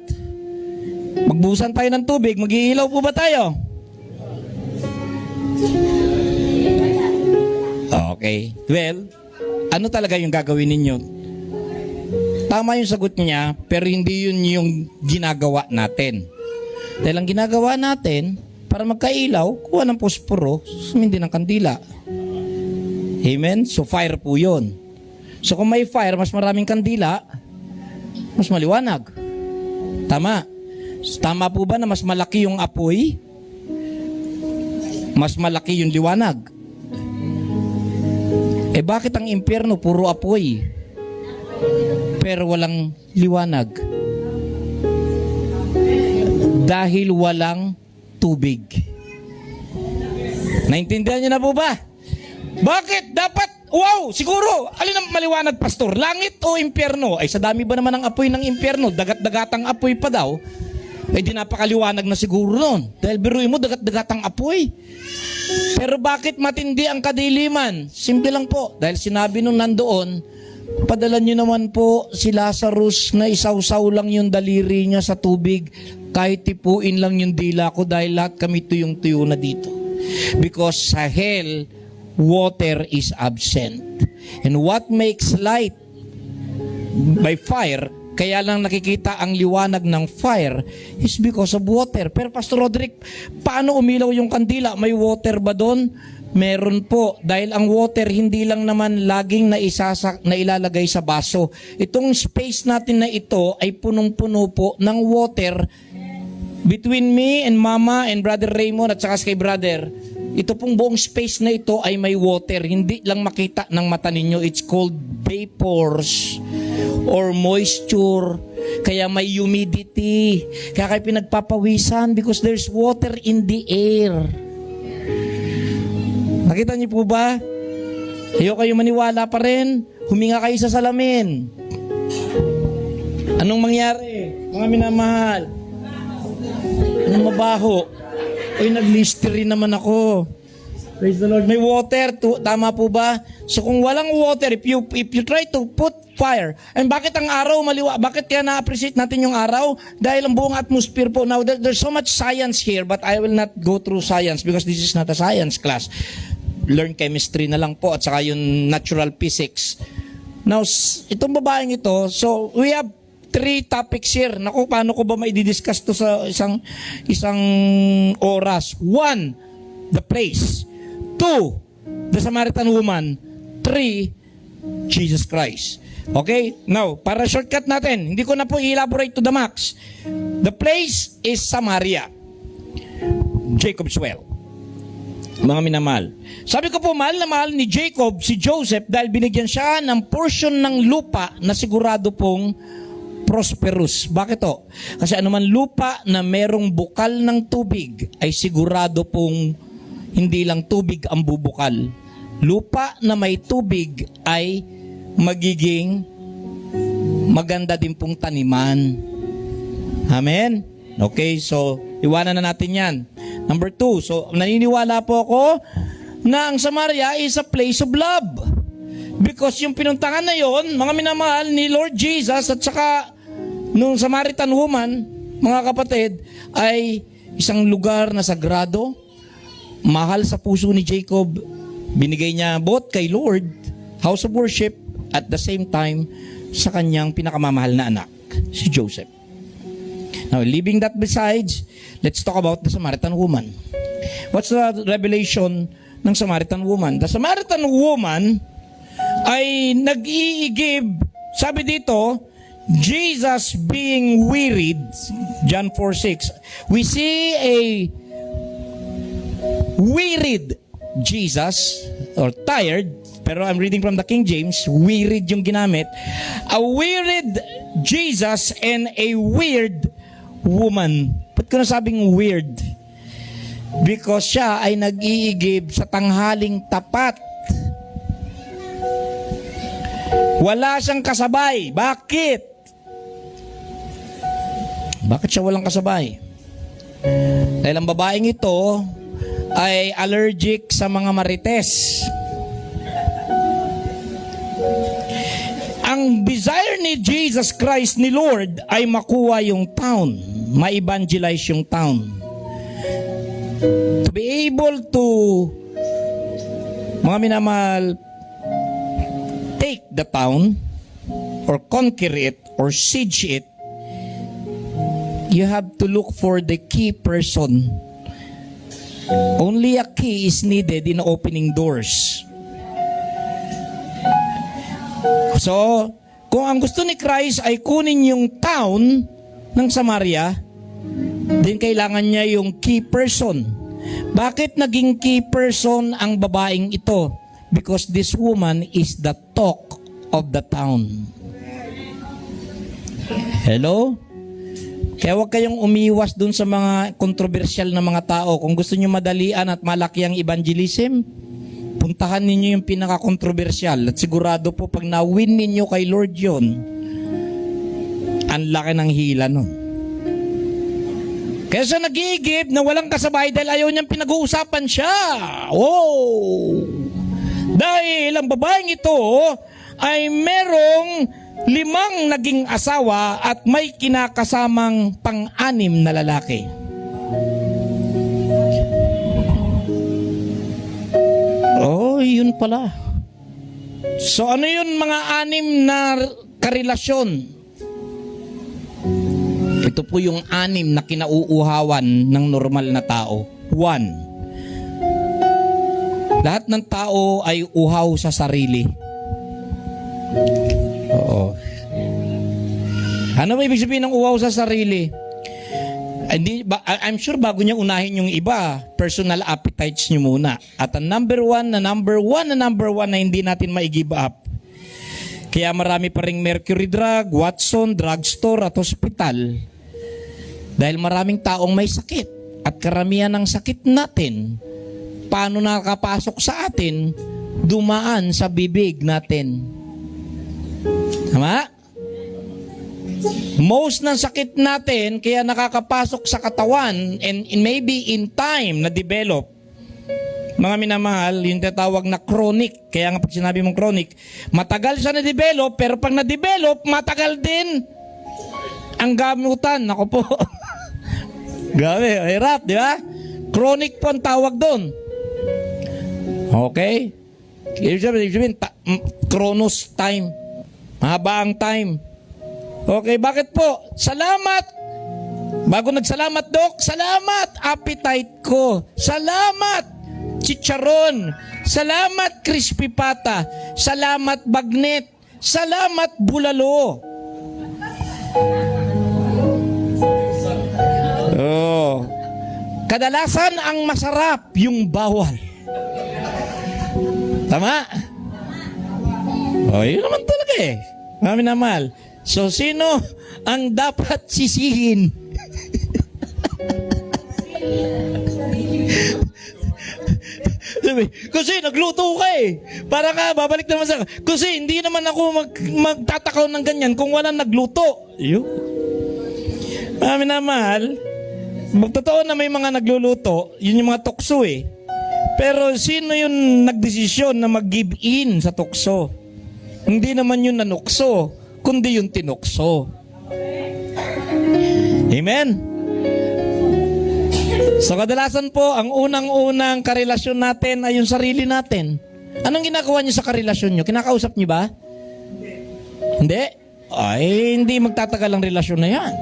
magbuhusan tayo ng tubig, mag-iilaw po ba tayo? Okay. Well, ano talaga yung gagawin ninyo? Tama yung sagot niya, pero hindi yun yung ginagawa natin. Dahil ang ginagawa natin, para magkailaw, kuha ng posporo, sumindi ng kandila. Amen? So fire po yun. So kung may fire, mas maraming kandila, mas maliwanag. Tama. Tama po ba na mas malaki yung apoy? Mas malaki yung liwanag. Eh bakit ang impyerno puro apoy? Pero walang liwanag. Dahil walang tubig. Naintindihan niyo na po ba? Bakit? Dapat, wow, siguro, alin ang maliwanag, pastor? Langit o impyerno? Ay, sa dami ba naman ang apoy ng impyerno? Dagat-dagatang apoy pa daw. Ay, di napakaliwanag na siguro nun. Dahil biruin mo, dagat-dagatang apoy. Pero bakit matindi ang kadiliman? Simple lang po. Dahil sinabi nung nandoon, padala nyo naman po si Lazarus na isawsaw lang yung daliri niya sa tubig, kahit tipuin lang yung dila ko dahil lahat kami tuyong-tuyo na dito. Because sa hell, water is absent. And what makes light by fire, kaya lang nakikita ang liwanag ng fire, is because of water. Pero Pastor Roderick, paano umilaw yung kandila? May water ba doon? Meron po, dahil ang water hindi lang naman laging na ilalagay sa baso. Itong space natin na ito ay punong-puno po ng water. Between me and Mama and Brother Raymond at saka kay Brother, ito pong buong space na ito ay may water. Hindi lang makita ng mata ninyo. It's called vapors or moisture. Kaya may humidity. Kaya kayo pinagpapawisan because there's water in the air. Nakita niyo po ba? Ayaw kayo maniwala pa rin. Huminga kayo sa salamin. Anong mangyari? Mga minamahal. Anong mabaho? Ay, nag-listerine naman ako. Praise the Lord. May water. Tama po ba? So kung walang water, if you try to put fire, and bakit ang araw maliwa? Bakit kaya na-appreciate natin yung araw? Dahil ang buong atmosphere po. Now, there's so much science here, but I will not go through science because this is not a science class. Learn chemistry na lang po at saka yung natural physics. Now, itong babaeng ito, so we have 3 topics here. Naku, paano ko ba maididiscuss to sa isang oras? 1, the place. 2, the Samaritan woman. 3, Jesus Christ. Okay? Now, para shortcut natin, hindi ko na po i-elaborate to the max. The place is Samaria. Jacob's well. Mga minamahal. Sabi ko po, mahal na mahal ni Jacob si Joseph dahil binigyan siya ng portion ng lupa na sigurado pong prosperous. Bakit to? Kasi anuman lupa na merong bukal ng tubig ay sigurado pong hindi lang tubig ang bubukal. Lupa na may tubig ay magiging maganda din pong taniman. Amen? Okay, so iwanan na natin yan. Number 2, so naniniwala po ako na ang Samaria is a place of love. Because yung pinuntahan na yon, mga minamahal ni Lord Jesus at saka nung Samaritan woman, mga kapatid, ay isang lugar na sagrado, mahal sa puso ni Jacob. Binigay niya both kay Lord, house of worship, at the same time, sa kanyang pinakamamahal na anak, si Joseph. Now, leaving that besides, let's talk about the Samaritan woman. What's the revelation ng Samaritan woman? The Samaritan woman ay nag-iigib, sabi dito, Jesus being wearied, John 4:6. We see a wearied Jesus, or tired, pero I'm reading from the King James, wearied yung ginamit. A wearied Jesus and a weird woman. Ba't ko nasabing weird? Because siya ay nag-iigib sa tanghaling tapat. Wala siyang kasabay. Bakit? Bakit siya walang kasabay? Dahil ang babaeng ito ay allergic sa mga marites. Ang desire ni Jesus Christ, ni Lord, ay makuha yung town, ma-evangelize yung town. To be able to, mga minamahal, take the town, or conquer it or siege it, you have to look for the key person. Only a key is needed in opening doors. So, kung ang gusto ni Christ ay kunin yung town ng Samaria, din kailangan niya yung key person. Bakit naging key person ang babaeng ito? Because this woman is the talk of the town. Hello? Kaya huwag kayong umiwas dun sa mga kontrobersyal na mga tao. Kung gusto nyo madalian at malaki ang evangelism, puntahan ninyo yung pinaka-kontrobersyal. At sigurado po pag na-win ninyo kay Lord yun, ang laki ng hila nun. Kaya siya nag-iigib na walang kasabay dahil ayaw niyang pinag-uusapan siya. Oh! Dahil ang babaeng ito ay merong 5 naging asawa at may kinakasamang pang-6 na lalaki. Oh, yun pala. So ano yun mga 6 na karelasyon? Ito po yung 6 na kinauuhawan ng normal na tao. 1. Lahat ng tao ay uhaw sa sarili. Oo. Ano ba ibig sabihin ng uhaw sa sarili? I'm sure bago niya unahin yung iba, personal appetites niyo muna. At ang number one na hindi natin ma-give up. Kaya marami pa ring Mercury Drug, Watson, drugstore at hospital. Dahil maraming taong may sakit. At karamihan ng sakit natin, paano nakakapasok sa atin, dumaan sa bibig natin. Tama? Most ng sakit natin kaya nakakapasok sa katawan and maybe in time na develop. Mga minamahal, yung tatawag na chronic. Kaya nga pag sinabi mong chronic, matagal siya na-develop pero pag na-develop, matagal din ang gamutan. Ako po. Grabe, hirap, di ba? Chronic po ang tawag doon. Okay? Ibig sabihin, chronos time. Mahaba ang time. Okay, bakit po? Salamat! Bago nagsalamat, Dok, salamat! Appetite ko. Salamat! Chicharon. Salamat, crispy pata. Salamat, bagnet. Salamat, bulalo. Oh. Kadalasan ang masarap yung bawal. Tama? Oh, yun naman talaga eh. Mami na mahal. So, sino ang dapat sisihin? Kasi nagluto ka eh. Para ka, babalik naman sa... Kasi hindi naman ako magtatakaw ng ganyan kung walang nagluto. Yun. Mami na mahal, magtotoo na may mga nagluluto, yun yung mga tukso eh. Pero sino yung nagdesisyon na mag-give in sa tukso? Hindi naman yun nanukso, kundi yung tinukso. Amen? So kadalasan po, ang unang-unang karelasyon natin ay yung sarili natin. Anong ginagawa niyo sa karelasyon niyo? Kinakausap niyo ba? Hindi? Ay, hindi magtatagal ang relasyon na yan.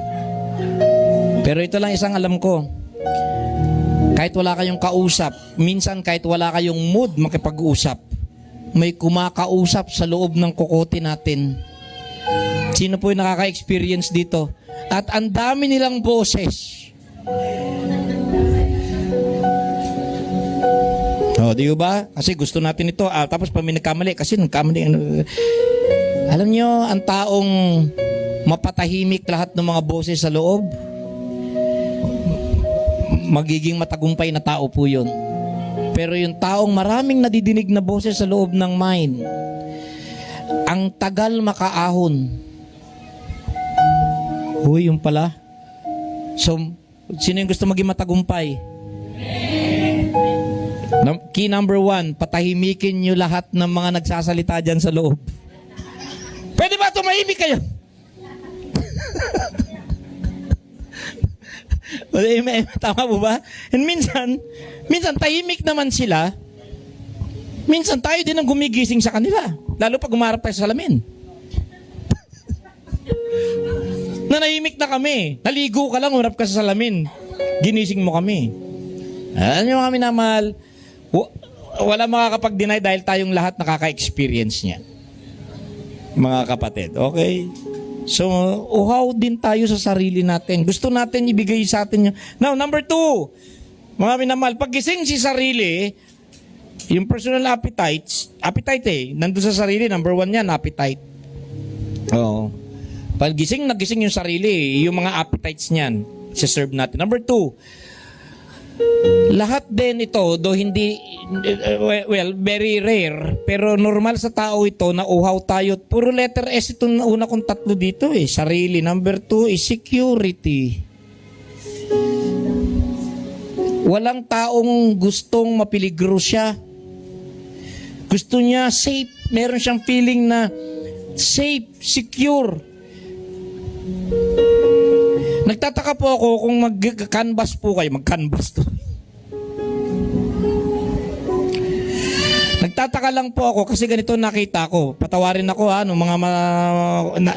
Pero ito lang isang alam ko. Kahit wala kayong kausap, minsan kahit wala kayong mood makipag-usap, may kumakausap sa loob ng kokote natin. Sino po yung nakaka-experience dito? At ang dami nilang boses. O, di ba? Kasi gusto natin ito. Tapos pa may nagkamali. Kasi nagkamali. Alam nyo, ang taong mapatahimik lahat ng mga boses sa loob, magiging matagumpay na tao po yun. Pero yung taong maraming nadidinig na boses sa loob ng mind, ang tagal makaahon. Uy, yung pala. So, sino yung gusto maging matagumpay? Key number 1, patahimikin nyo lahat ng mga nagsasalita dyan sa loob. Pwede ba tumahimik kayo? Tama po ba? And minsan tahimik naman sila. Minsan tayo din ang gumigising sa kanila. Lalo pag umarap tayo sa salamin. Nanahimik na kami. Naligo ka lang, urap ka sa salamin. Ginising mo kami. Alam niyo mga minamahal, wala makakapag-deny dahil tayong lahat nakaka-experience niya. Mga kapatid, okay? So, uhaw din tayo sa sarili natin. Gusto natin ibigay sa atin yun. Now, number 2, mga minamahal, paggising si sarili, yung personal appetite nandun sa sarili, number 1 yan, appetite. Oo. Pag nagising yung sarili, yung mga appetites niyan, siserve natin. Number 2, lahat din ito, do hindi, very rare, pero normal sa tao ito na uhaw tayo. Puro letter S ito na una kong 3 dito eh. Sarili. Number 2 is security. Walang taong gustong mapiligro siya. Gusto niya safe. Meron siyang feeling na safe, secure. Nagtataka po ako kung mag-canvas po kayo. Mag-canvas to. Nagtataka lang po ako kasi ganito nakita ko. Patawarin ako mga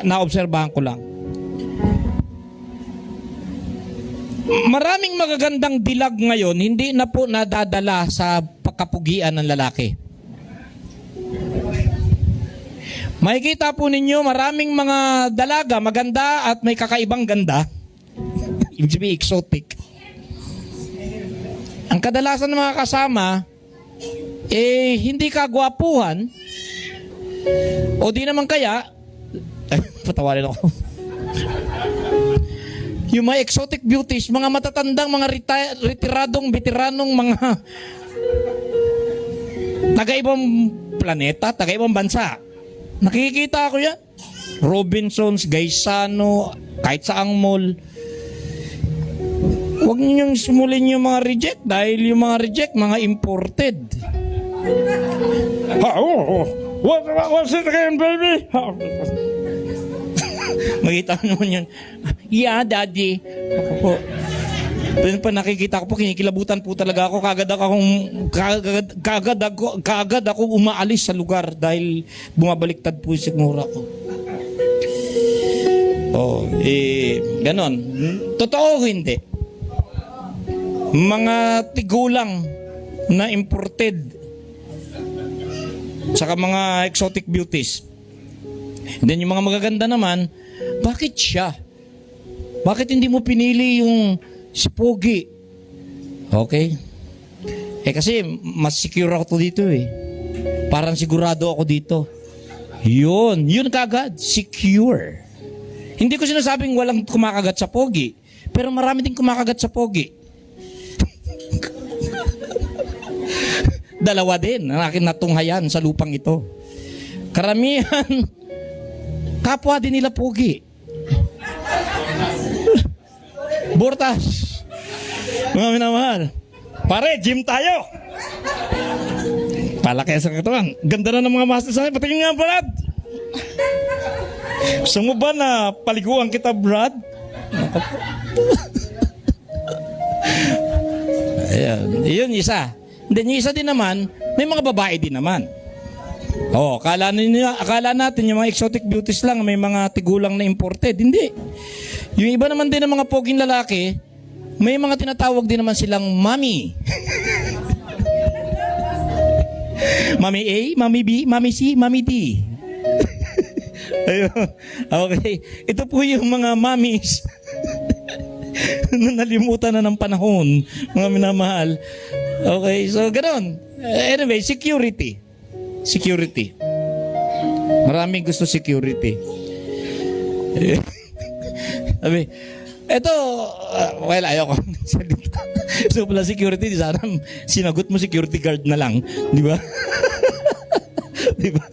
naobserbahan ko lang. Maraming magagandang dilag ngayon hindi na po nadadala sa pagkapugian ng lalaki. Makikita po ninyo maraming mga dalaga maganda at may kakaibang ganda. Ibig sabihin exotic. Ang kadalasan ng mga kasama hindi kagwapuhan o di naman kaya patawarin ako. Yung mga exotic beauties, mga matatandang, mga retiradong, veteranong, mga taga-ibang planeta, taga-ibang bansa. Nakikita ko yan. Robinsons, Gaisano, kahit saang mall. Huwag niyong sumulin yung mga reject dahil yung mga reject, mga imported. What's it again, baby? Makita naman yun. Yeah, daddy. Ako po. Doon pa nakikita ko po, kinikilabutan po talaga ako. Kaagad ako umaalis sa lugar dahil bumabaliktad po yung sigmura ko. Ganon. Totoo hindi. Mga tigulang na imported saka mga exotic beauties. And then yung mga magaganda naman, bakit siya? Bakit hindi mo pinili yung si Pogi? Okay? Kasi mas secure ako dito eh. Parang sigurado ako dito. Yun kagad. Secure. Hindi ko sinasabing walang kumakagat sa Pogi. Pero marami din kumakagat sa Pogi. Dalawa din ang aking natunghayan sa lupang ito. Karamihan, kapwa din nila Pogi. Burtas. Mga minamahal. Pare, gym tayo. Palaki sa katawan. Ganda na ng mga master sa akin. Patingin nga, Brad. Gusto mo ba na paliguan kita, Brad? Ayan. Yun isa. Then yung isa din naman, may mga babae din naman. Akala natin yung mga exotic beauties lang, may mga tigulang na imported. Hindi. Yung iba naman din ng mga poging lalaki, may mga tinatawag din naman silang mami. Mami A, Mami B, Mami C, Mami D. Ayun. Okay. Ito po yung mga mamis na nalimutan na ng panahon, mga minamahal. Okay, so ganoon. Anyway, security. Security. Maraming gusto security. Sabi, eto, well, ayoko. So pala security, sana sinagot mo security guard na lang. Di ba? Di ba?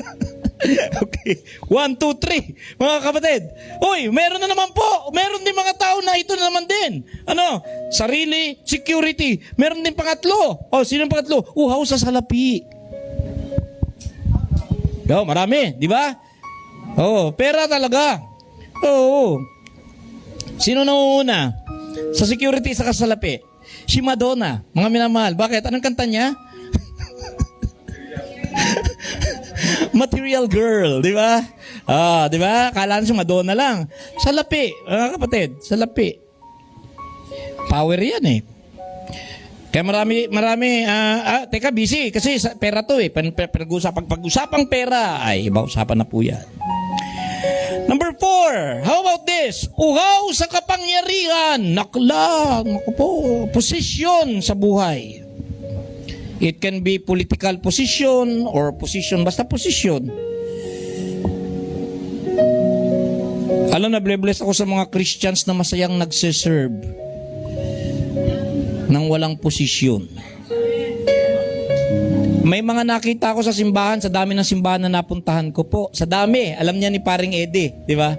Okay. 1, 2, 3. Mga kapatid. Uy, meron na naman po. Meron din mga tao na ito na naman din. Sarili, security. Meron din pangatlo. Sino ang pangatlo? Uhaw sa salapi. Marami. Di ba? Pera talaga. Sino nauna? Sa security sa kasalapi. Si Madonna. Mga minamahal. Bakit? Anong kanta niya? Material Girl, di ba? Di ba? Kala nyo Madonna lang. Salapi, mga kapatid, salapi. Power yan eh. Kaya marami, teka, busy. Kasi pera to eh. Pag-usapang pera, ay, iba usapan na po yan. Number 4, how about this? Uhaw sa kapangyarihan. Naklang, ako po, posisyon sa buhay. It can be political position or position, basta posisyon. Alam na, bless ako sa mga Christians na masayang nagsiserve nang walang posisyon. May mga nakita ko sa simbahan, sa dami ng simbahan na napuntahan ko po. Sa dami, alam niya ni Paring Eddie, di ba?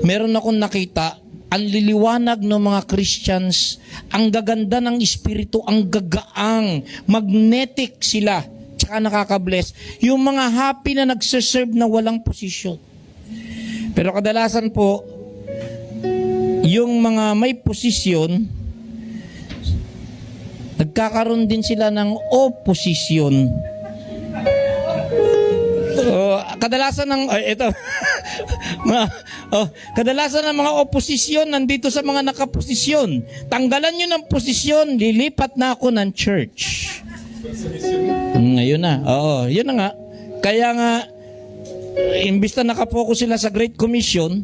Meron akong nakita, ang liliwanag ng mga Christians, ang gaganda ng espiritu, ang gagaang, magnetic sila, tsaka nakaka-bless. Yung mga happy na nagsiserve na walang posisyon. Pero kadalasan po, yung mga may posisyon, nagkakaroon din sila ng oposisyon. Kadalasan ng kadalasan ng mga oposisyon nandito sa mga nakaposisyon. Tanggalan nyo ng posisyon, lilipat na ako ng church. Ngayon na. Yun na nga. Kaya nga, imbis na nakapokus sila sa Great Commission,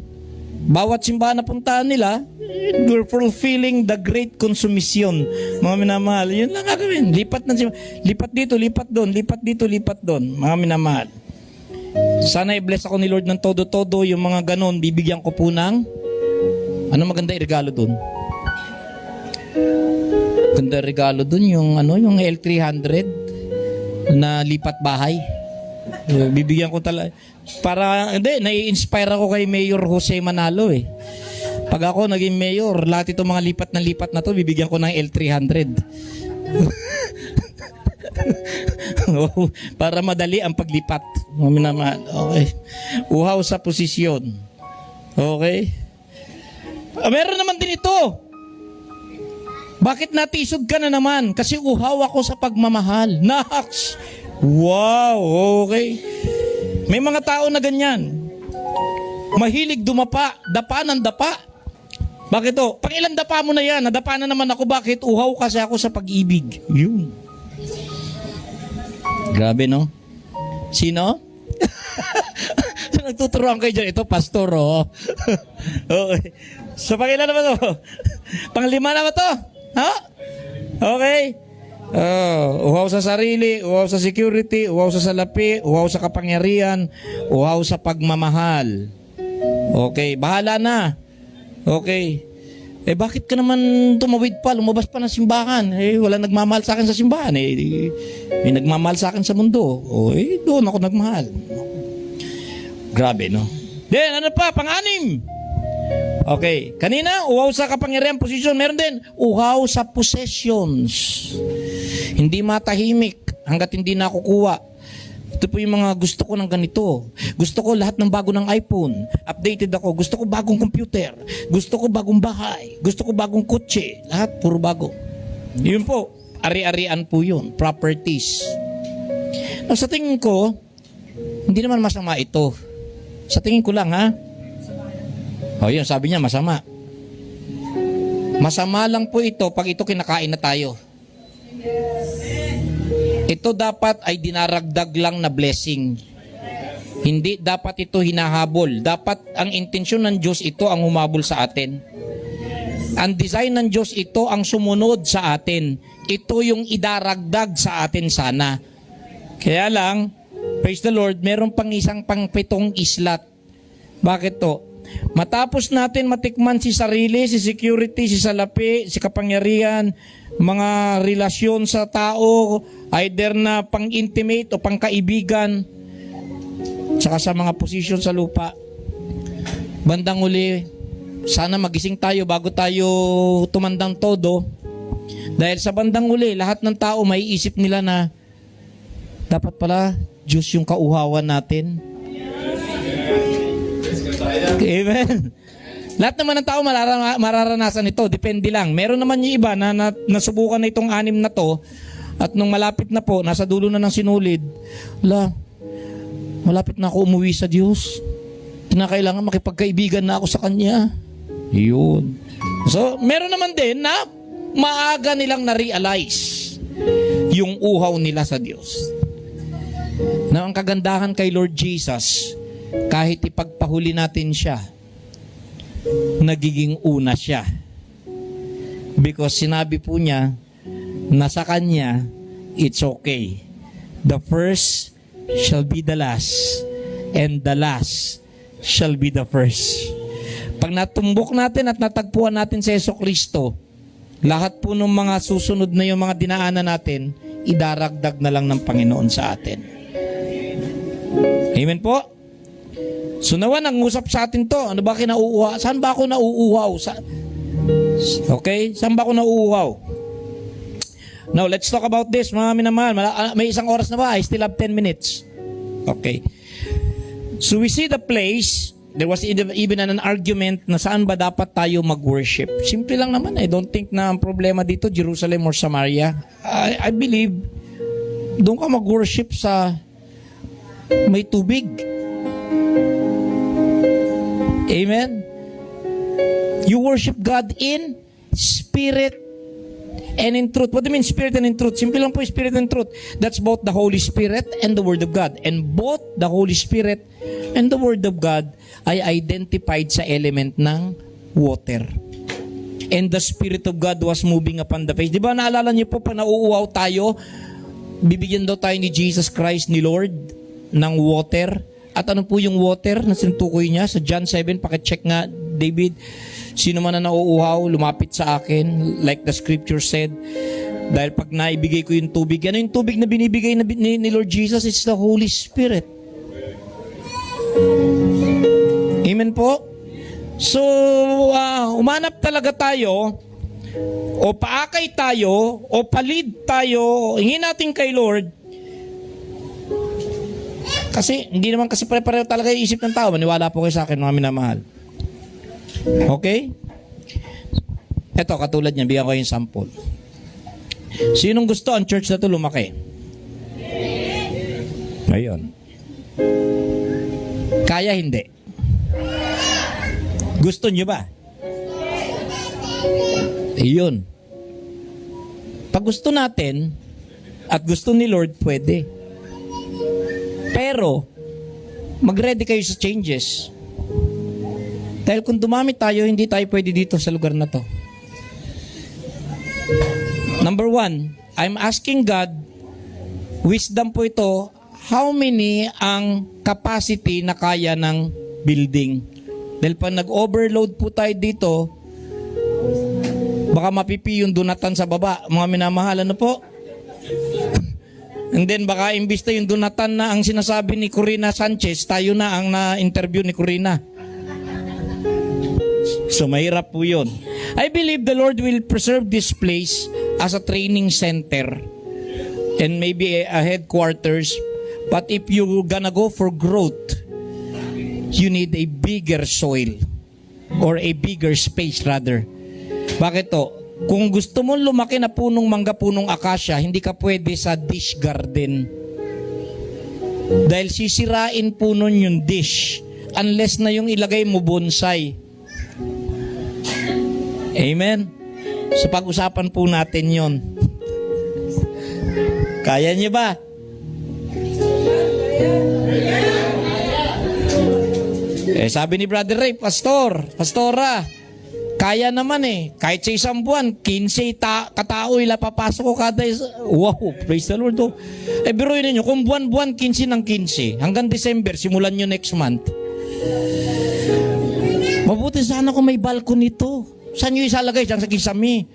bawat simbahan na puntahan nila, we're fulfilling the Great Consumption. Mga minamahal, yun lang gagawin. Lipat dito, lipat doon, lipat dito, lipat doon. Mga minamahal. Sana i-bless ako ni Lord ng todo-todo. Yung mga ganon, bibigyan ko po ng ano maganda regalo doon? Ganda regalo doon yung yung L300 na lipat bahay. Bibigyan ko talaga para nai-inspire ako kay Mayor Jose Manalo eh. Pag ako naging mayor, lahat itong mga lipat na to, bibigyan ko ng L300. Para madali ang paglipat. Okay. Uhaw sa posisyon. Okay. Meron naman din ito. Bakit natisod ka na naman? Kasi uhaw ako sa pagmamahal. Naks! Wow! Okay. May mga tao na ganyan. Mahilig dumapa. Dapa ng dapa. Bakit to? Pang ilang dapa mo na yan? Nadapa na naman ako. Bakit? Uhaw kasi ako sa pag-ibig. Yun. Grabe, no? Sino? Nagtuturuan kayo dyan. Ito, pastor, oh. Okay. So, pangilan na ba to? Panglima na ba to? Ha? Okay. Uhaw sa sarili, uhaw sa security, uhaw sa salapi, uhaw sa kapangyarihan, uhaw sa pagmamahal. Okay. Bahala na. Okay. Bakit ka naman tumawid pa, lumabas pa ng simbahan? Wala nagmamahal sa akin sa simbahan. May nagmamahal sa akin sa mundo. Doon ako nagmahal. Grabe, no? Then, ano pa? Pang-anim. Okay. Kanina, uhaw sa kapangyarihan, posisyon. Meron din, uhaw sa possessions. Hindi matahimik hanggat hindi nakukuha. Ito po yung mga gusto ko ng ganito. Gusto ko lahat ng bago ng iPhone. Updated ako. Gusto ko bagong computer. Gusto ko bagong bahay. Gusto ko bagong kotse. Lahat puro bago. Yun po. Ari-arian po yun. Properties. Sa tingin ko, hindi naman masama ito. Sa tingin ko lang, ha? Yun, sabi niya, masama. Masama lang po ito pag ito kinakain na tayo. Ito dapat ay dinaragdag lang na blessing. Hindi dapat ito hinahabol. Dapat ang intensyon ng Diyos ito ang humabol sa atin. Ang design ng Diyos ito ang sumunod sa atin. Ito yung idaragdag sa atin sana. Kaya lang, praise the Lord, meron pang isang pang-pitong islat. Bakit to? Matapos natin matikman si sarili, si security, si salapi, si kapangyarihan, mga relasyon sa tao, either na pang-intimate o pang-kaibigan, saka sa mga posisyon sa lupa. Bandang uli, sana magising tayo bago tayo tumandang todo. Dahil sa bandang uli, lahat ng tao may isip nila na dapat pala Diyos yung kauhawan natin. Amen. Lahat naman ng tao mararanasan ito. Depende lang. Meron naman yung iba na nasubukan na itong 6 na to at nung malapit na po, nasa dulo na ng sinulid, malapit na ako umuwi sa Diyos. Kinakailangan makipagkaibigan na ako sa kanya. Yun. So, meron naman din na maaga nilang na-realize yung uhaw nila sa Diyos. Na ang kagandahan kay Lord Jesus, kahit ipagpahuli natin siya, nagiging una siya. Because sinabi po niya na sa kanya, it's okay. The first shall be the last, and the last shall be the first. Pag natumbok natin at natagpuan natin si Jesucristo, lahat po ng mga susunod na yung mga dinaanan natin, idaragdag na lang ng Panginoon sa atin. Amen po? So nawa, nang-usap sa atin to. Ano ba kinauuhaw? Saan ba ako nauuhaw? Okay? Saan ba ako nauuhaw? Now, let's talk about this, mga minamahal. May isang oras na ba? I still have 10 minutes. Okay. So we see the place. There was even an argument na saan ba dapat tayo mag-worship. Simple lang naman. I don't think na ang problema dito, Jerusalem or Samaria. I believe, doon ka mag-worship sa may tubig. Amen? You worship God in spirit and in truth. What do you mean spirit and in truth? Simple lang po, spirit and truth. That's both the Holy Spirit and the Word of God. And both the Holy Spirit and the Word of God ay identified sa element ng water. And the Spirit of God was moving upon the face. Di ba naalala niyo po, pag nauuhaw tayo, bibigyan daw tayo ni Jesus Christ, ni Lord, ng water. At ano po yung water na sinutukoy niya? Sa John 7, pakicheck nga, David, sino man na nauuhaw, lumapit sa akin, like the scripture said. Dahil pag naibigay ko yung tubig, ano yung tubig na binibigay ni Lord Jesus? It's the Holy Spirit. Amen po? So, umanap talaga tayo, o paakay tayo, o palid tayo, hingin natin kay Lord. Kasi, hindi naman kasi pare-pareho talaga yung isip ng tao. Maniwala po kayo sa akin, mga minamahal. Okay? Ito, katulad niya, bigyan ko yung sample. Sinong gusto ang church na ito lumaki? Ngayon. Kaya hindi? Gusto niyo ba? Iyon. Pag gusto natin, at gusto ni Lord, pwede. Pero, mag-ready kayo sa changes. Dahil kung dumami tayo, hindi tayo pwede dito sa lugar na to. Number 1, I'm asking God, wisdom po ito, how many ang capacity na kaya ng building? Dahil pag nag-overload po tayo dito, baka mapipi yung donatan sa baba. Mga minamahal, ano po? And then baka imbis na yung donatan na ang sinasabi ni Corina Sanchez, tayo na ang na-interview ni Corina. So mahirap po yun. I believe the Lord will preserve this place as a training center and maybe a headquarters. But if you're gonna go for growth, you need a bigger soil or a bigger space rather. Bakit to? Kung gusto mo lumaki na punong mangga, punong akasya, hindi ka pwede sa dish garden. Dahil sisirain po nun yung dish unless na yung ilagay mo bonsai. Amen? So pag-usapan po natin yon. Kaya niyo ba? Sabi ni Brother Ray, Pastora, kaya naman kahit sa isang buwan, 15 katao ila papasok ko kada wow, praise the Lord. Biruin ninyo, kung buwan-buwan 15 ng 15, hanggang December, simulan nyo next month. Mabuti sana kung may balcony to. Saan nyo isalagay? Diyan sa kisame.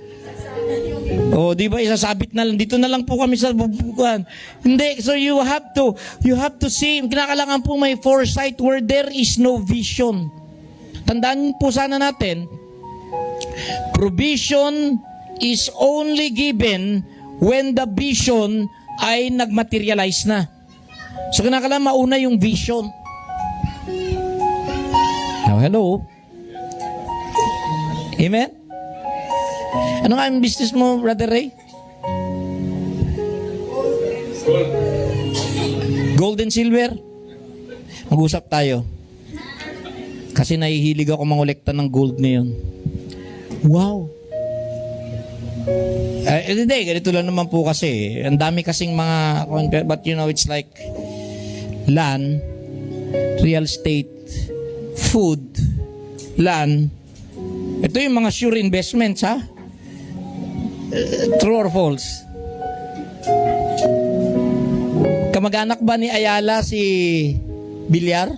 Di ba isasabit na lang dito na lang po kami sa bubukan. Hindi, so you have to see, kinakailangan po may foresight where there is no vision. Tandaan po sana natin, provision is only given when the vision ay nagmaterialize na. So kinakailangan mauna yung vision. Now, hello. Amen? Ano nga ang business mo, Brother Ray? Gold and silver? Mag-usap tayo. Kasi nahihilig ako mangolekta ng gold ngayon. Wow! Hindi, ganito lang naman po kasi. Ang dami kasing mga, but you know, it's like land, real estate, food, land. Ito yung mga sure investments, ha? True or false? Kamag-anak ba ni Ayala si Bilyar?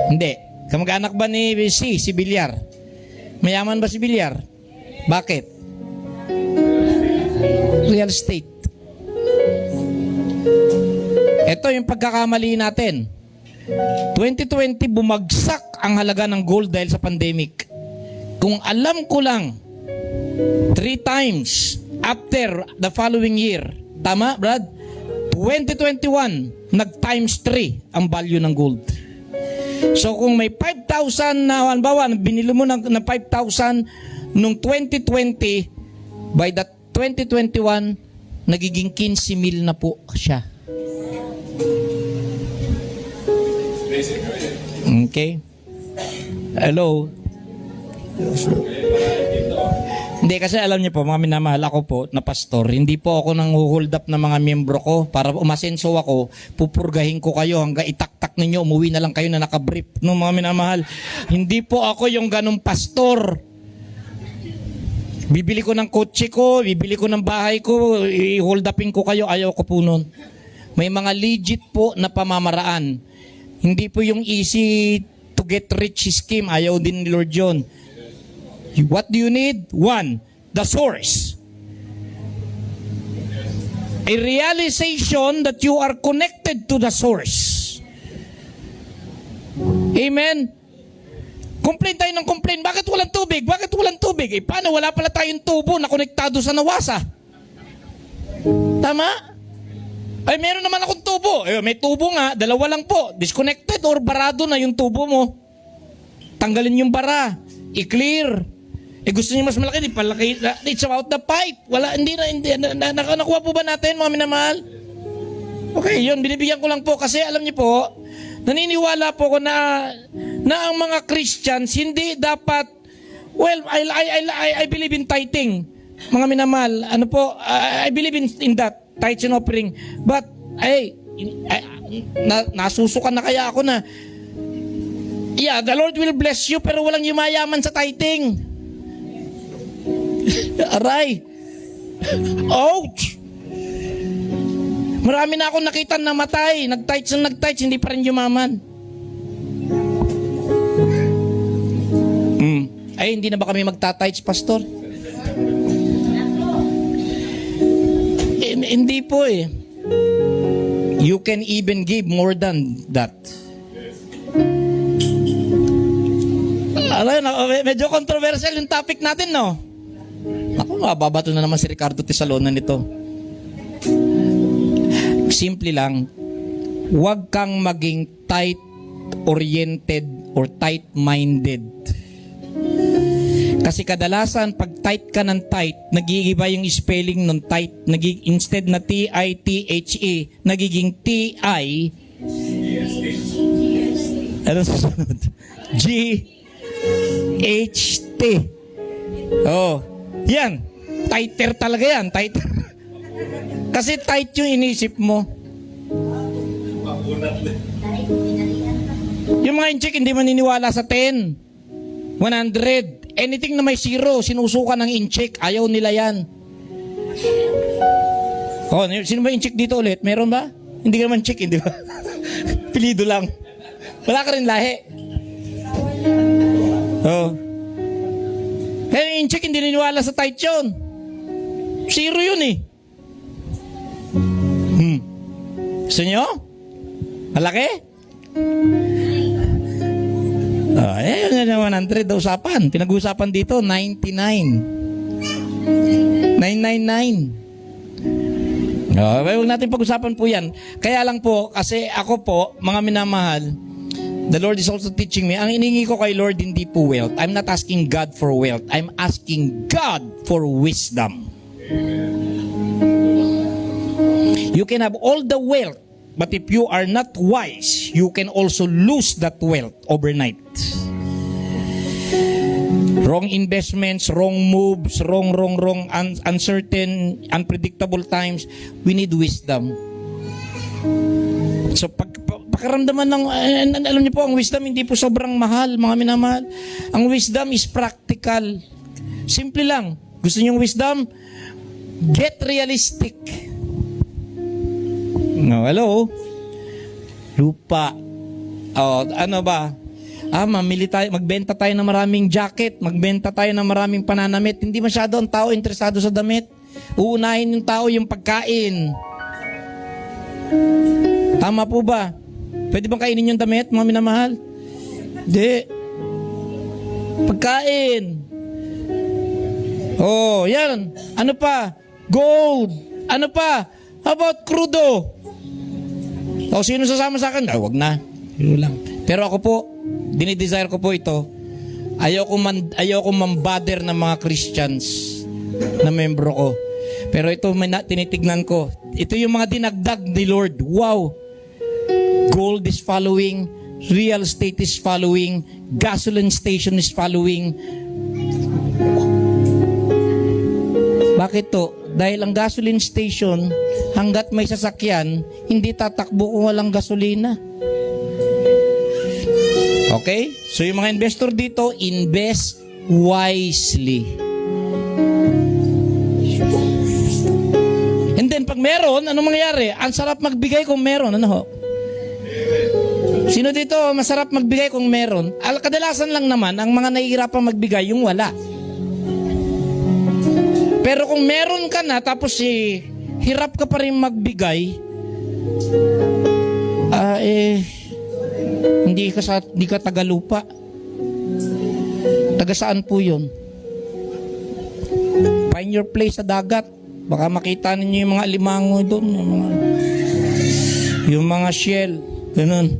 Hindi. Kamag-anak ba ni si Bilyar? Mayaman ba si Bilyar? Bakit? Real estate. Ito yung pagkakamali natin. 2020 bumagsak ang halaga ng gold dahil sa pandemic. Kung alam ko lang 3 times after the following year, tama Brad? 2021 nag times 3 ang value ng gold. So kung may 5,000 na halimbawa binili mo ng 5,000 nung 2020, by that 2021 nagiging 15,000 na po siya. Okay. Hello. Hindi, kasi alam niyo po, mga minamahal, ako po na pastor, hindi po ako nang hold up ng mga miyembro ko para umasenso ako, pupurgahin ko kayo hanggang itaktak ninyo, umuwi na lang kayo na nakabrief. No, mga minamahal, hindi po ako yung ganong pastor. Bibili ko ng kotse ko, bibili ko ng bahay ko, i-hold upin ko kayo, ayaw ko po nun. May mga legit po na pamamaraan. Hindi po yung easy to get rich scheme, ayaw din ni Lord John. What do you need? 1, the source. A realization that you are connected to the source. Amen? Complain tayo ng complain. Bakit walang tubig? Bakit walang tubig? Paano? Wala pala tayong tubo na konektado sa nawasa. Tama? Ay, meron naman akong tubo. May tubo nga, 2 lang po. Disconnected or barado na yung tubo mo. Tanggalin yung bara. I-clear. Gusto niyo mas malaki, di palaki. It's about the pipe. Wala, hindi na, nakuha po ba natin, mga minamahal? Okay, yun, binibigyan ko lang po kasi alam niyo po, naniniwala po ko na ang mga Christians hindi dapat, well, I believe in tithing. Mga minamahal, ano po, I believe in that, tithes and offering. But, nasusukan na kaya ako na, yeah, the Lord will bless you pero walang yumayaman sa tithing. Aray. Ouch. Marami na akong nakita na namatay. Nag-tights, hindi pa rin yumaman. Ay, hindi na ba kami magta-tights, pastor? Hindi po eh. You can even give more than that. Medyo controversial yung topic natin, no? Ako, mababato na naman si Ricardo Tesalonan nito. Simple lang, huwag kang maging tight-oriented or tight-minded. Kasi kadalasan, pag tight ka ng tight, nagigiba yung spelling ng tight. Instead na T-I-T-H-E, nagiging T-I. Ano susunod? G-H-T. Oh, yan. Tighter talaga yan. Tighter. Kasi tight yung inisip mo. Yung mga incheck hindi maniniwala sa 10, 100. Anything na may 0, sinusuka ng incheck. Ayaw nila yan. Oh, sino ba incheck dito ulit? Meron ba? Hindi ka naman check, hindi ba? Pilido lang. Wala ka rin lahi. Oh. Pero yung incheck hindi niniwala sa tight yun. 0 yun eh. Gusto nyo? Malaki? Ayun na 100 daw usapan. Pinag-uusapan dito, 99. 999. Huwag natin pag-usapan po yan. Kaya lang po, kasi ako po, mga minamahal, the Lord is also teaching me. Ang iningi ko kay Lord, hindi po wealth. I'm not asking God for wealth. I'm asking God for wisdom. You can have all the wealth But if you are not wise, you can also lose that wealth overnight. Wrong investments, wrong moves, wrong, uncertain, unpredictable times. We need wisdom. So pakaramdaman ng, alam niyo po, ang wisdom hindi po sobrang mahal, mga minamahal. Ang wisdom is practical. Simple lang. Gusto niyo yung wisdom? Get realistic. No, hello? Lupa. Oh, ano ba? Mamili tayo, magbenta tayo ng maraming jacket, magbenta tayo ng maraming pananamit. Hindi masyado ang tao interesado sa damit. Uunahin yung tao yung pagkain. Tama po ba? Pwede bang kainin yung damit, mga minamahal? Hindi. Pagkain. Oh, yan. Ano pa? Gold. Ano pa? How about crudo? O, sino sasama sa akin? Wag na. Yun lang. Pero ako po, dinidesire ko po ito. Ayoko mambother ng mga Christians na membro ko. Pero ito tinitignan ko. Ito yung mga dinagdag ni Lord. Wow! Gold is following. Real estate is following. Gasoline station is following. Bakit to? Dahil ang gasoline station, hanggat may sasakyan, hindi tatakbo kung walang gasolina. Okay? So yung mga investor dito, invest wisely. And then pag meron, anong mangyayari? Ang sarap magbigay kung meron. Ano ho? Sino dito masarap magbigay kung meron? Kadalasan lang naman, ang mga nahihirapang magbigay, yung wala. Pero kung meron ka na, tapos hirap ka pa rin magbigay, hindi ka tagalupa. Taga saan po yun? Find your place sa dagat. Baka makita ninyo yung mga alimango doon. Yung mga shell. Ganun.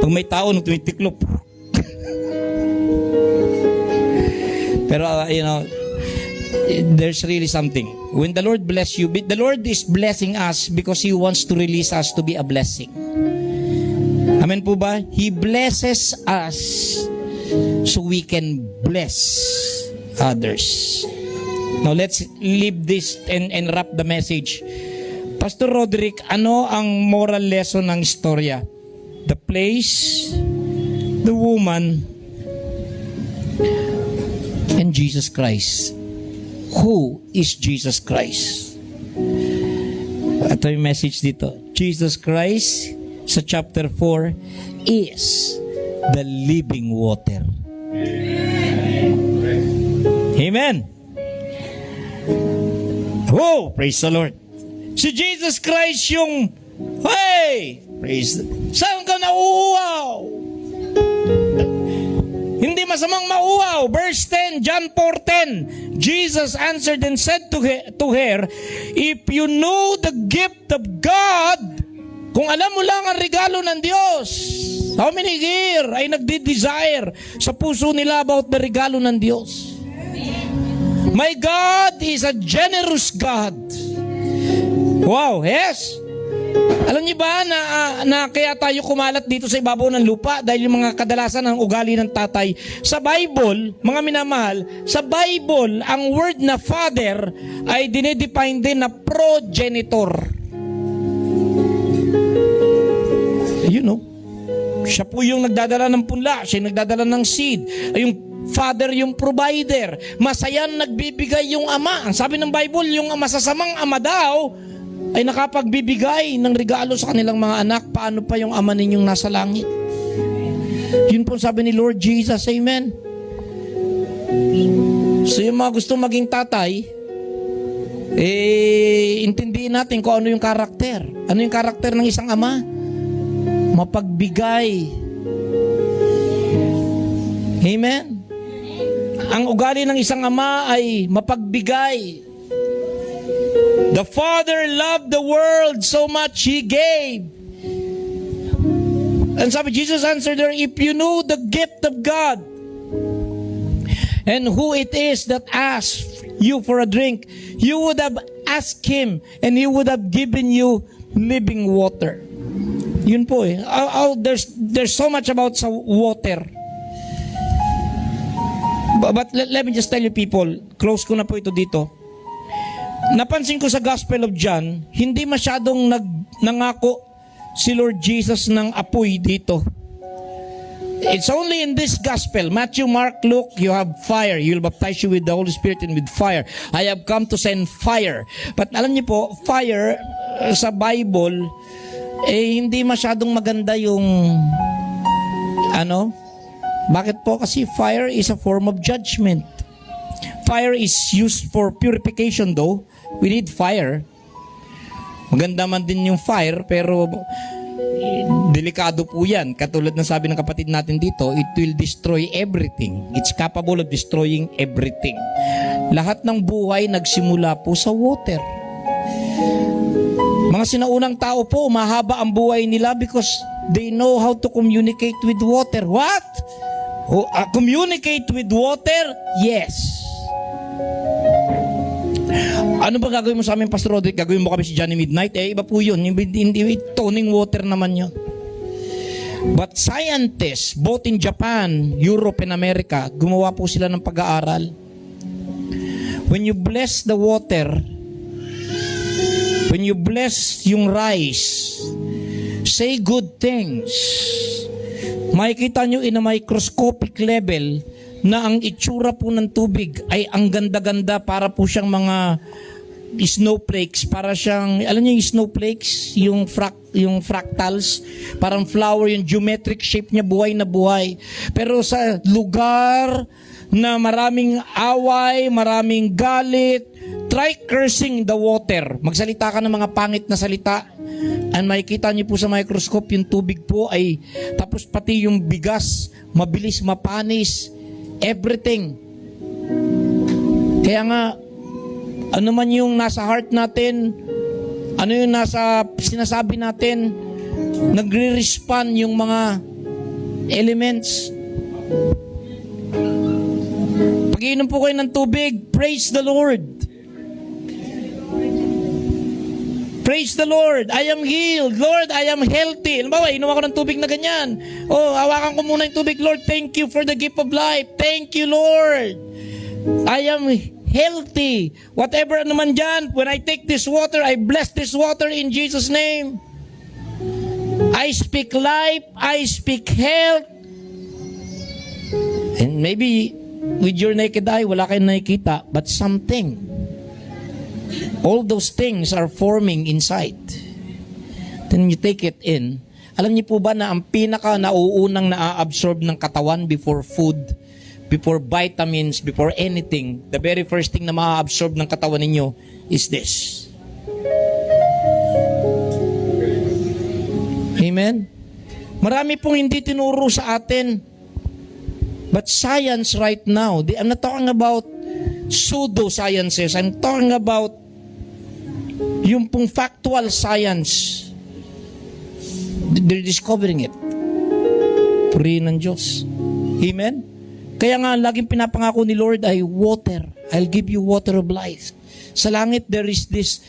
Pag may tao, tumitiklop. Pero, there's really something. When the Lord bless you, the Lord is blessing us because He wants to release us to be a blessing. Amen po ba? He blesses us so we can bless others. Now let's leave this and wrap the message. Pastor Roderick, ano ang moral lesson ng istorya? The place, the woman, and Jesus Christ. Who is Jesus Christ? Ito yung message dito. Jesus Christ sa chapter 4 is the living water. Amen. Oh, praise the Lord. Si Jesus Christ yung, hey, praise, saan ka nauuaw? Hindi masamang mauaw. Verse 10, John 4:10. Jesus answered and said to her, if you know the gift of God, kung alam mo lang ang regalo ng Diyos, how many here ay nagdi-desire sa puso nila about the regalo ng Diyos? My God is a generous God. Wow, yes. Alam niyo ba na kaya tayo kumalat dito sa ibabaw ng lupa dahil yung mga kadalasan ng ugali ng tatay. Sa Bible, mga minamahal, sa Bible, ang word na father ay dinedefine din na progenitor. You know, siya po yung nagdadala ng punla, siya yung nagdadala ng seed. Yung father yung provider. Masayan nagbibigay yung ama. Ang sabi ng Bible, yung masasamang ama daw ay nakapagbibigay ng regalo sa kanilang mga anak. Paano pa yung ama ninyong nasa langit? Yun po sabi ni Lord Jesus. Amen. So yung mga gusto maging tatay, intindihin natin kung ano yung karakter. Ano yung karakter ng isang ama? Mapagbigay. Amen. Ang ugali ng isang ama ay mapagbigay. The Father loved the world so much He gave. And sabi, Jesus answered her, if you knew the gift of God and who it is that asks you for a drink, you would have asked Him and He would have given you living water. Yun po eh. There's so much about sa water. But let me just tell you people, close ko na po ito dito. Napansin ko sa Gospel of John, hindi masyadong nangako si Lord Jesus ng apoy dito. It's only in this gospel, Matthew, Mark, Luke, you have fire. He will baptize you with the Holy Spirit and with fire. I have come to send fire. But alam niyo po, fire sa Bible, hindi masyadong maganda yung Bakit po? Kasi fire is a form of judgment. Fire is used for purification though. We need fire. Maganda man din yung fire, pero delikado po yan. Katulad ng sabi ng kapatid natin dito, it will destroy everything. It's capable of destroying everything. Lahat ng buhay nagsimula po sa water. Mga sinaunang tao po, mahaba ang buhay nila because they know how to communicate with water. What? Communicate with water? Yes. Ano ba gagawin mo sa amin, Pastor Roderick? Gagawin mo kami si Johnny Midnight? Iba po yun. Hindi toning water naman yun. But scientists, both in Japan, Europe, and America, gumawa po sila ng pag-aaral. When you bless the water, when you bless yung rice, say good things, makikita nyo in a microscopic level na ang itsura po ng tubig ay ang ganda-ganda, para po siyang mga snowflakes, para siyang, alam niyo yung snowflakes, yung fractals, parang flower, yung geometric shape niya, buhay na buhay. Pero sa lugar na maraming away, maraming galit, try cursing the water. Magsalita ka ng mga pangit na salita, and makikita niyo po sa microscope, yung tubig po ay, tapos pati yung bigas, mabilis mapanis, everything. Kaya nga, ano man yung nasa heart natin, ano yung nasa sinasabi natin, nagre-respond yung mga elements. Pag-iinom po kayo ng tubig, praise the Lord. Praise the Lord. I am healed. Lord, I am healthy. Halimbawa, inom ako ng tubig na ganyan. Hawakan ko muna yung tubig. Lord, thank you for the gift of life. Thank you, Lord. I am healthy. Whatever naman dyan, when I take this water, I bless this water in Jesus' name. I speak life. I speak health. And maybe with your naked eye, wala kayong nakikita, but something. All those things are forming inside. Then you take it in. Alam niyo po ba na ang pinaka nauunang na-absorb ng katawan before food, before vitamins, before anything, the very first thing na ma-absorb ng katawan ninyo is this. Amen? Marami pong hindi tinuro sa atin. But science right now, I'm not talking about pseudosciences. I'm talking about yung pong factual science. They're discovering it. Purihin ng Diyos. Amen? Kaya nga, laging pinapangako ni Lord ay water. I'll give you water of life. Sa langit, there is this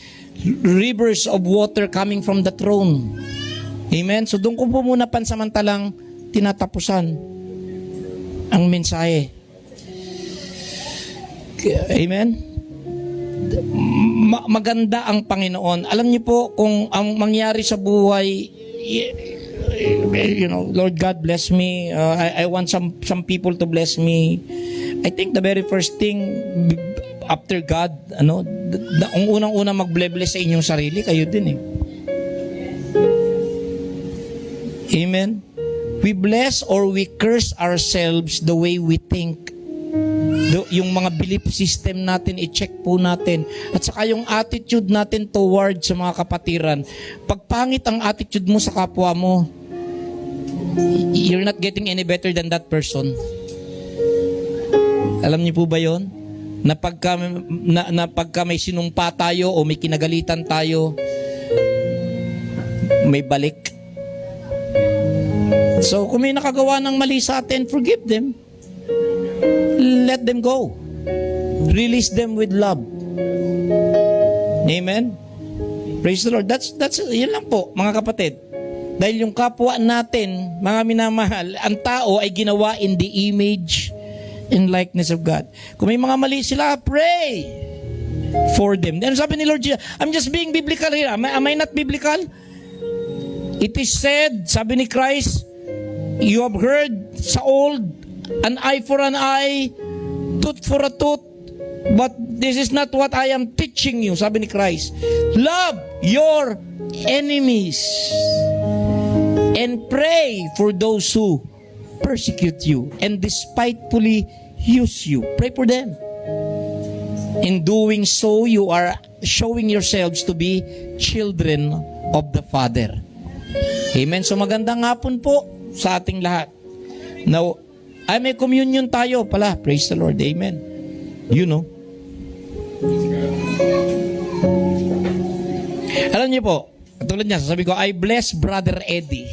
rivers of water coming from the throne. Amen? So doon ko po muna pansamantalang tinatapusan ang mensahe. Amen? Maganda ang Panginoon. Alam niyo po, kung ang mangyari sa buhay, Lord God bless me. I want some people to bless me. I think the very first thing after God, ang unang-unang mag-bless sa inyong sarili, kayo din eh. Amen? We bless or we curse ourselves the way we think. Yung mga belief system natin, i-check po natin. At saka yung attitude natin toward sa mga kapatiran. Pag pangit ang attitude mo sa kapwa mo, you're not getting any better than that person. Alam niyo po ba yon? Na pagka may sinumpa tayo o may kinagalitan tayo, may balik. So kung may nakagawa ng mali sa atin, forgive them. Let them go. Release them with love. Amen? Praise the Lord. That's yun lang po, mga kapatid. Dahil yung kapwa natin, mga minamahal, ang tao ay ginawa in the image and likeness of God. Kung may mga mali sila, pray for them. Then sabi ni Lord Jesus, I'm just being biblical here. Am I not biblical? It is said, sabi ni Christ, you have heard sa old, an eye for an eye, tooth for a tooth, but this is not what I am teaching you, sabi ni Christ. Love your enemies and pray for those who persecute you and despitefully use you. Pray for them. In doing so, you are showing yourselves to be children of the Father. Amen. So magandang hapon po sa ating lahat. Now, ay may communion tayo pala. Praise the Lord. Amen. You know. Alam niyo po, katulad niya, sasabi ko, I bless Brother Eddie.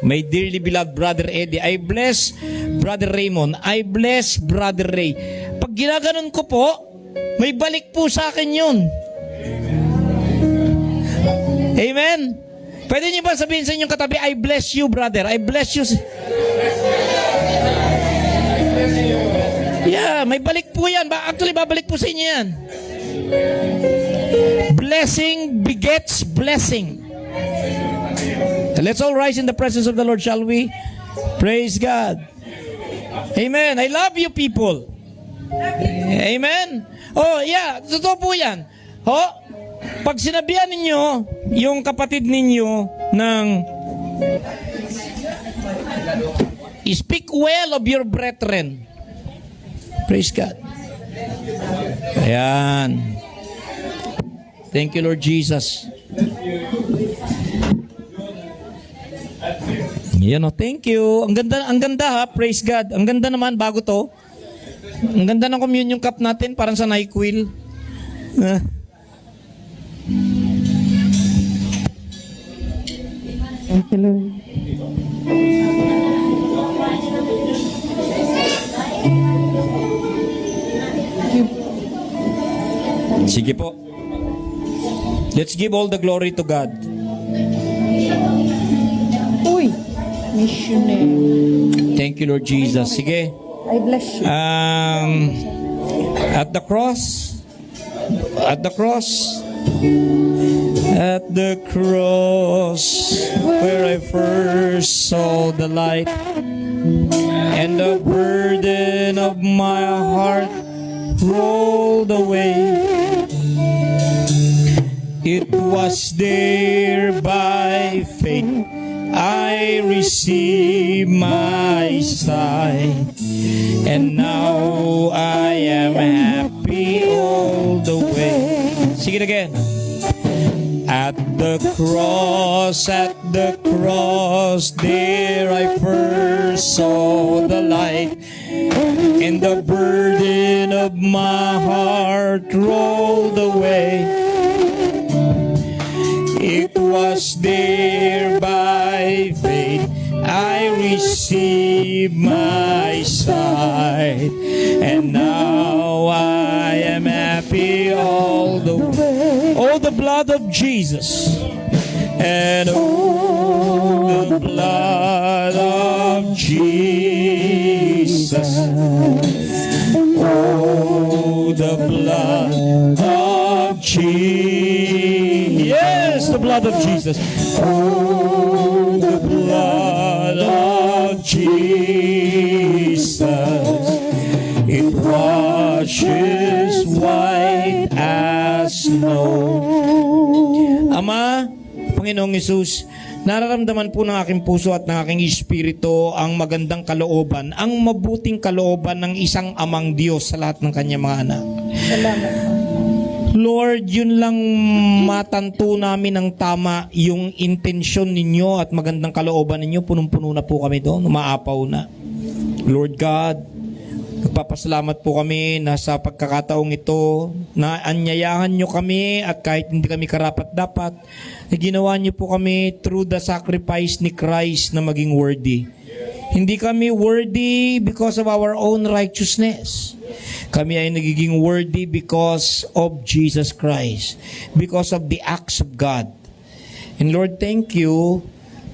My dearly beloved Brother Eddie. I bless Brother Raymond. I bless Brother Ray. Pag ginaganon ko po, may balik po sa akin yun. Amen. Pwede niyo ba sabihin sa inyong katabi, I bless you, brother. I bless you. Yeah, may balik po yan. Actually, babalik po sa inyo yan. Blessing begets blessing. Let's all rise in the presence of the Lord, shall we? Praise God. Amen. I love you people. Amen. Oh, yeah. Totoo po yan. Oh, pag sinabihan ninyo yung kapatid ninyo ng speak well of your brethren. Praise God. Ayan. Thank you, Lord Jesus. Yan o, thank you. Ang ganda ha, praise God. Ang ganda naman, bago to. Ang ganda ng communion cup natin, parang sa NyQuil. Thank you, Lord. Sige po. Let's give all the glory to God. Uy, missionary. Thank you, Lord Jesus. Sige. I bless you. At the cross, at the cross, at the cross, where I first saw the light, and the burden of my heart rolled away. It was there by faith I received my sight, and now I am happy all the way. Sing it again. At the cross, there I first saw the light, and the burden of my heart rolled away. It was there by faith I received my sight, and now I am happy all the way. Oh, the blood of Jesus, and oh, the blood of Jesus. Oh, the blood of Jesus. Yes, the blood of Jesus. Oh, the blood of Jesus. It washes white as snow. Ama, Panginoong Hesus, nararamdaman po ng aking puso at ng aking espiritu ang magandang kalooban, ang mabuting kalooban ng isang amang Diyos sa lahat ng kanyang mga anak. Salamat. Lord, yun lang matanto namin ng tama yung intensyon ninyo at magandang kalooban ninyo. Punong-puno na po kami doon, umaapaw na. Lord God, nagpapasalamat po kami na sa pagkakataong ito na anyayahan nyo kami at kahit hindi kami karapat-dapat, ginawa nyo po kami through the sacrifice ni Christ na maging worthy. Hindi kami worthy because of our own righteousness. Kami ay nagiging worthy because of Jesus Christ, because of the acts of God. And Lord, thank you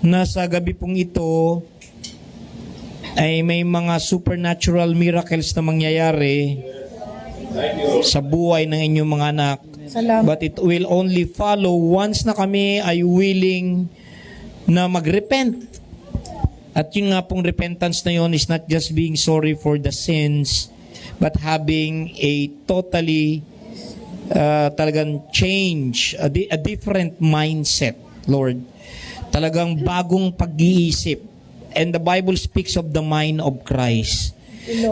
na sa gabi pong ito ay may mga supernatural miracles na mangyayari sa buhay ng inyong mga anak. Salamat. But it will only follow once na kami ay willing na mag-repent. At yun nga pong repentance na yun is not just being sorry for the sins, but having a totally talagang change, a different mindset, Lord. Talagang bagong pag-iisip. And the Bible speaks of the mind of Christ.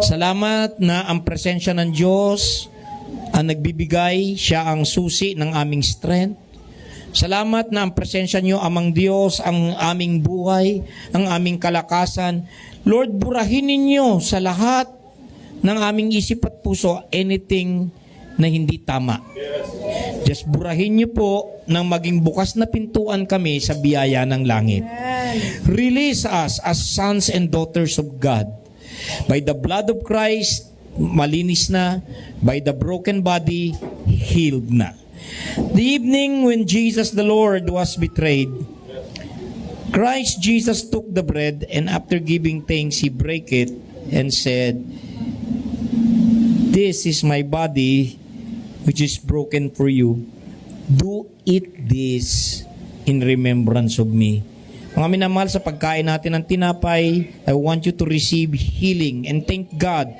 Salamat na ang presensya ng Diyos ang nagbibigay, siya ang susi ng aming strength. Salamat na ang presensya niyo amang Diyos, ang aming buhay, ang aming kalakasan. Lord, burahin ninyo sa lahat ng aming isip at puso anything na hindi tama. Just burahin niyo po nang maging bukas na pintuan kami sa biyaya ng langit. Release us as sons and daughters of God. By the blood of Christ, malinis na. By the broken body, healed na. The evening when Jesus the Lord was betrayed, Christ Jesus took the bread and after giving thanks, He brake it and said, "This is my body which is broken for you. Do eat this in remembrance of me." Mga minamahal, sa pagkain natin ng tinapay, I want you to receive healing and thank God.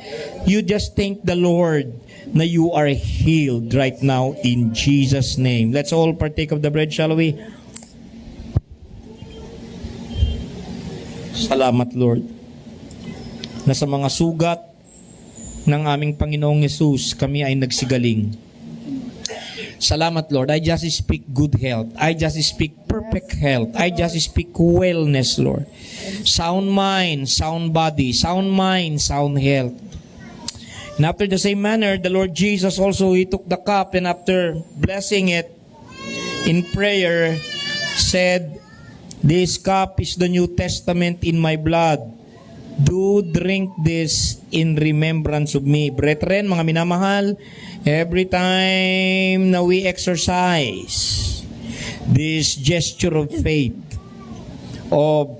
You just thank the Lord na you are healed right now in Jesus' name. Let's all partake of the bread, shall we? Salamat, Lord, na sa mga sugat ng aming Panginoong Yesus, kami ay nagsigaling. Salamat, Lord. I just speak good health. I just speak perfect health. I just speak wellness, Lord. Sound mind, sound body, sound mind, sound health. And after the same manner, the Lord Jesus also, He took the cup and after blessing it in prayer, said, "This cup is the New Testament in my blood. Do drink this in remembrance of me." Brethren, mga minamahal, every time na we exercise this gesture of faith, of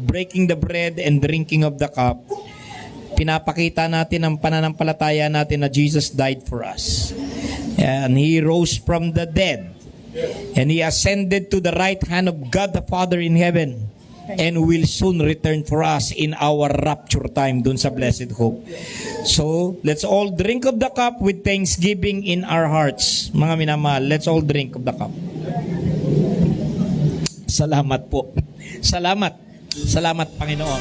breaking the bread and drinking of the cup, pinapakita natin ang pananampalataya natin na Jesus died for us. And He rose from the dead. And He ascended to the right hand of God the Father in heaven. And will soon return for us in our rapture time dun sa blessed hope. So, let's all drink of the cup with thanksgiving in our hearts. Mga minamahal, let's all drink of the cup. Salamat po. Salamat. Salamat, Panginoon.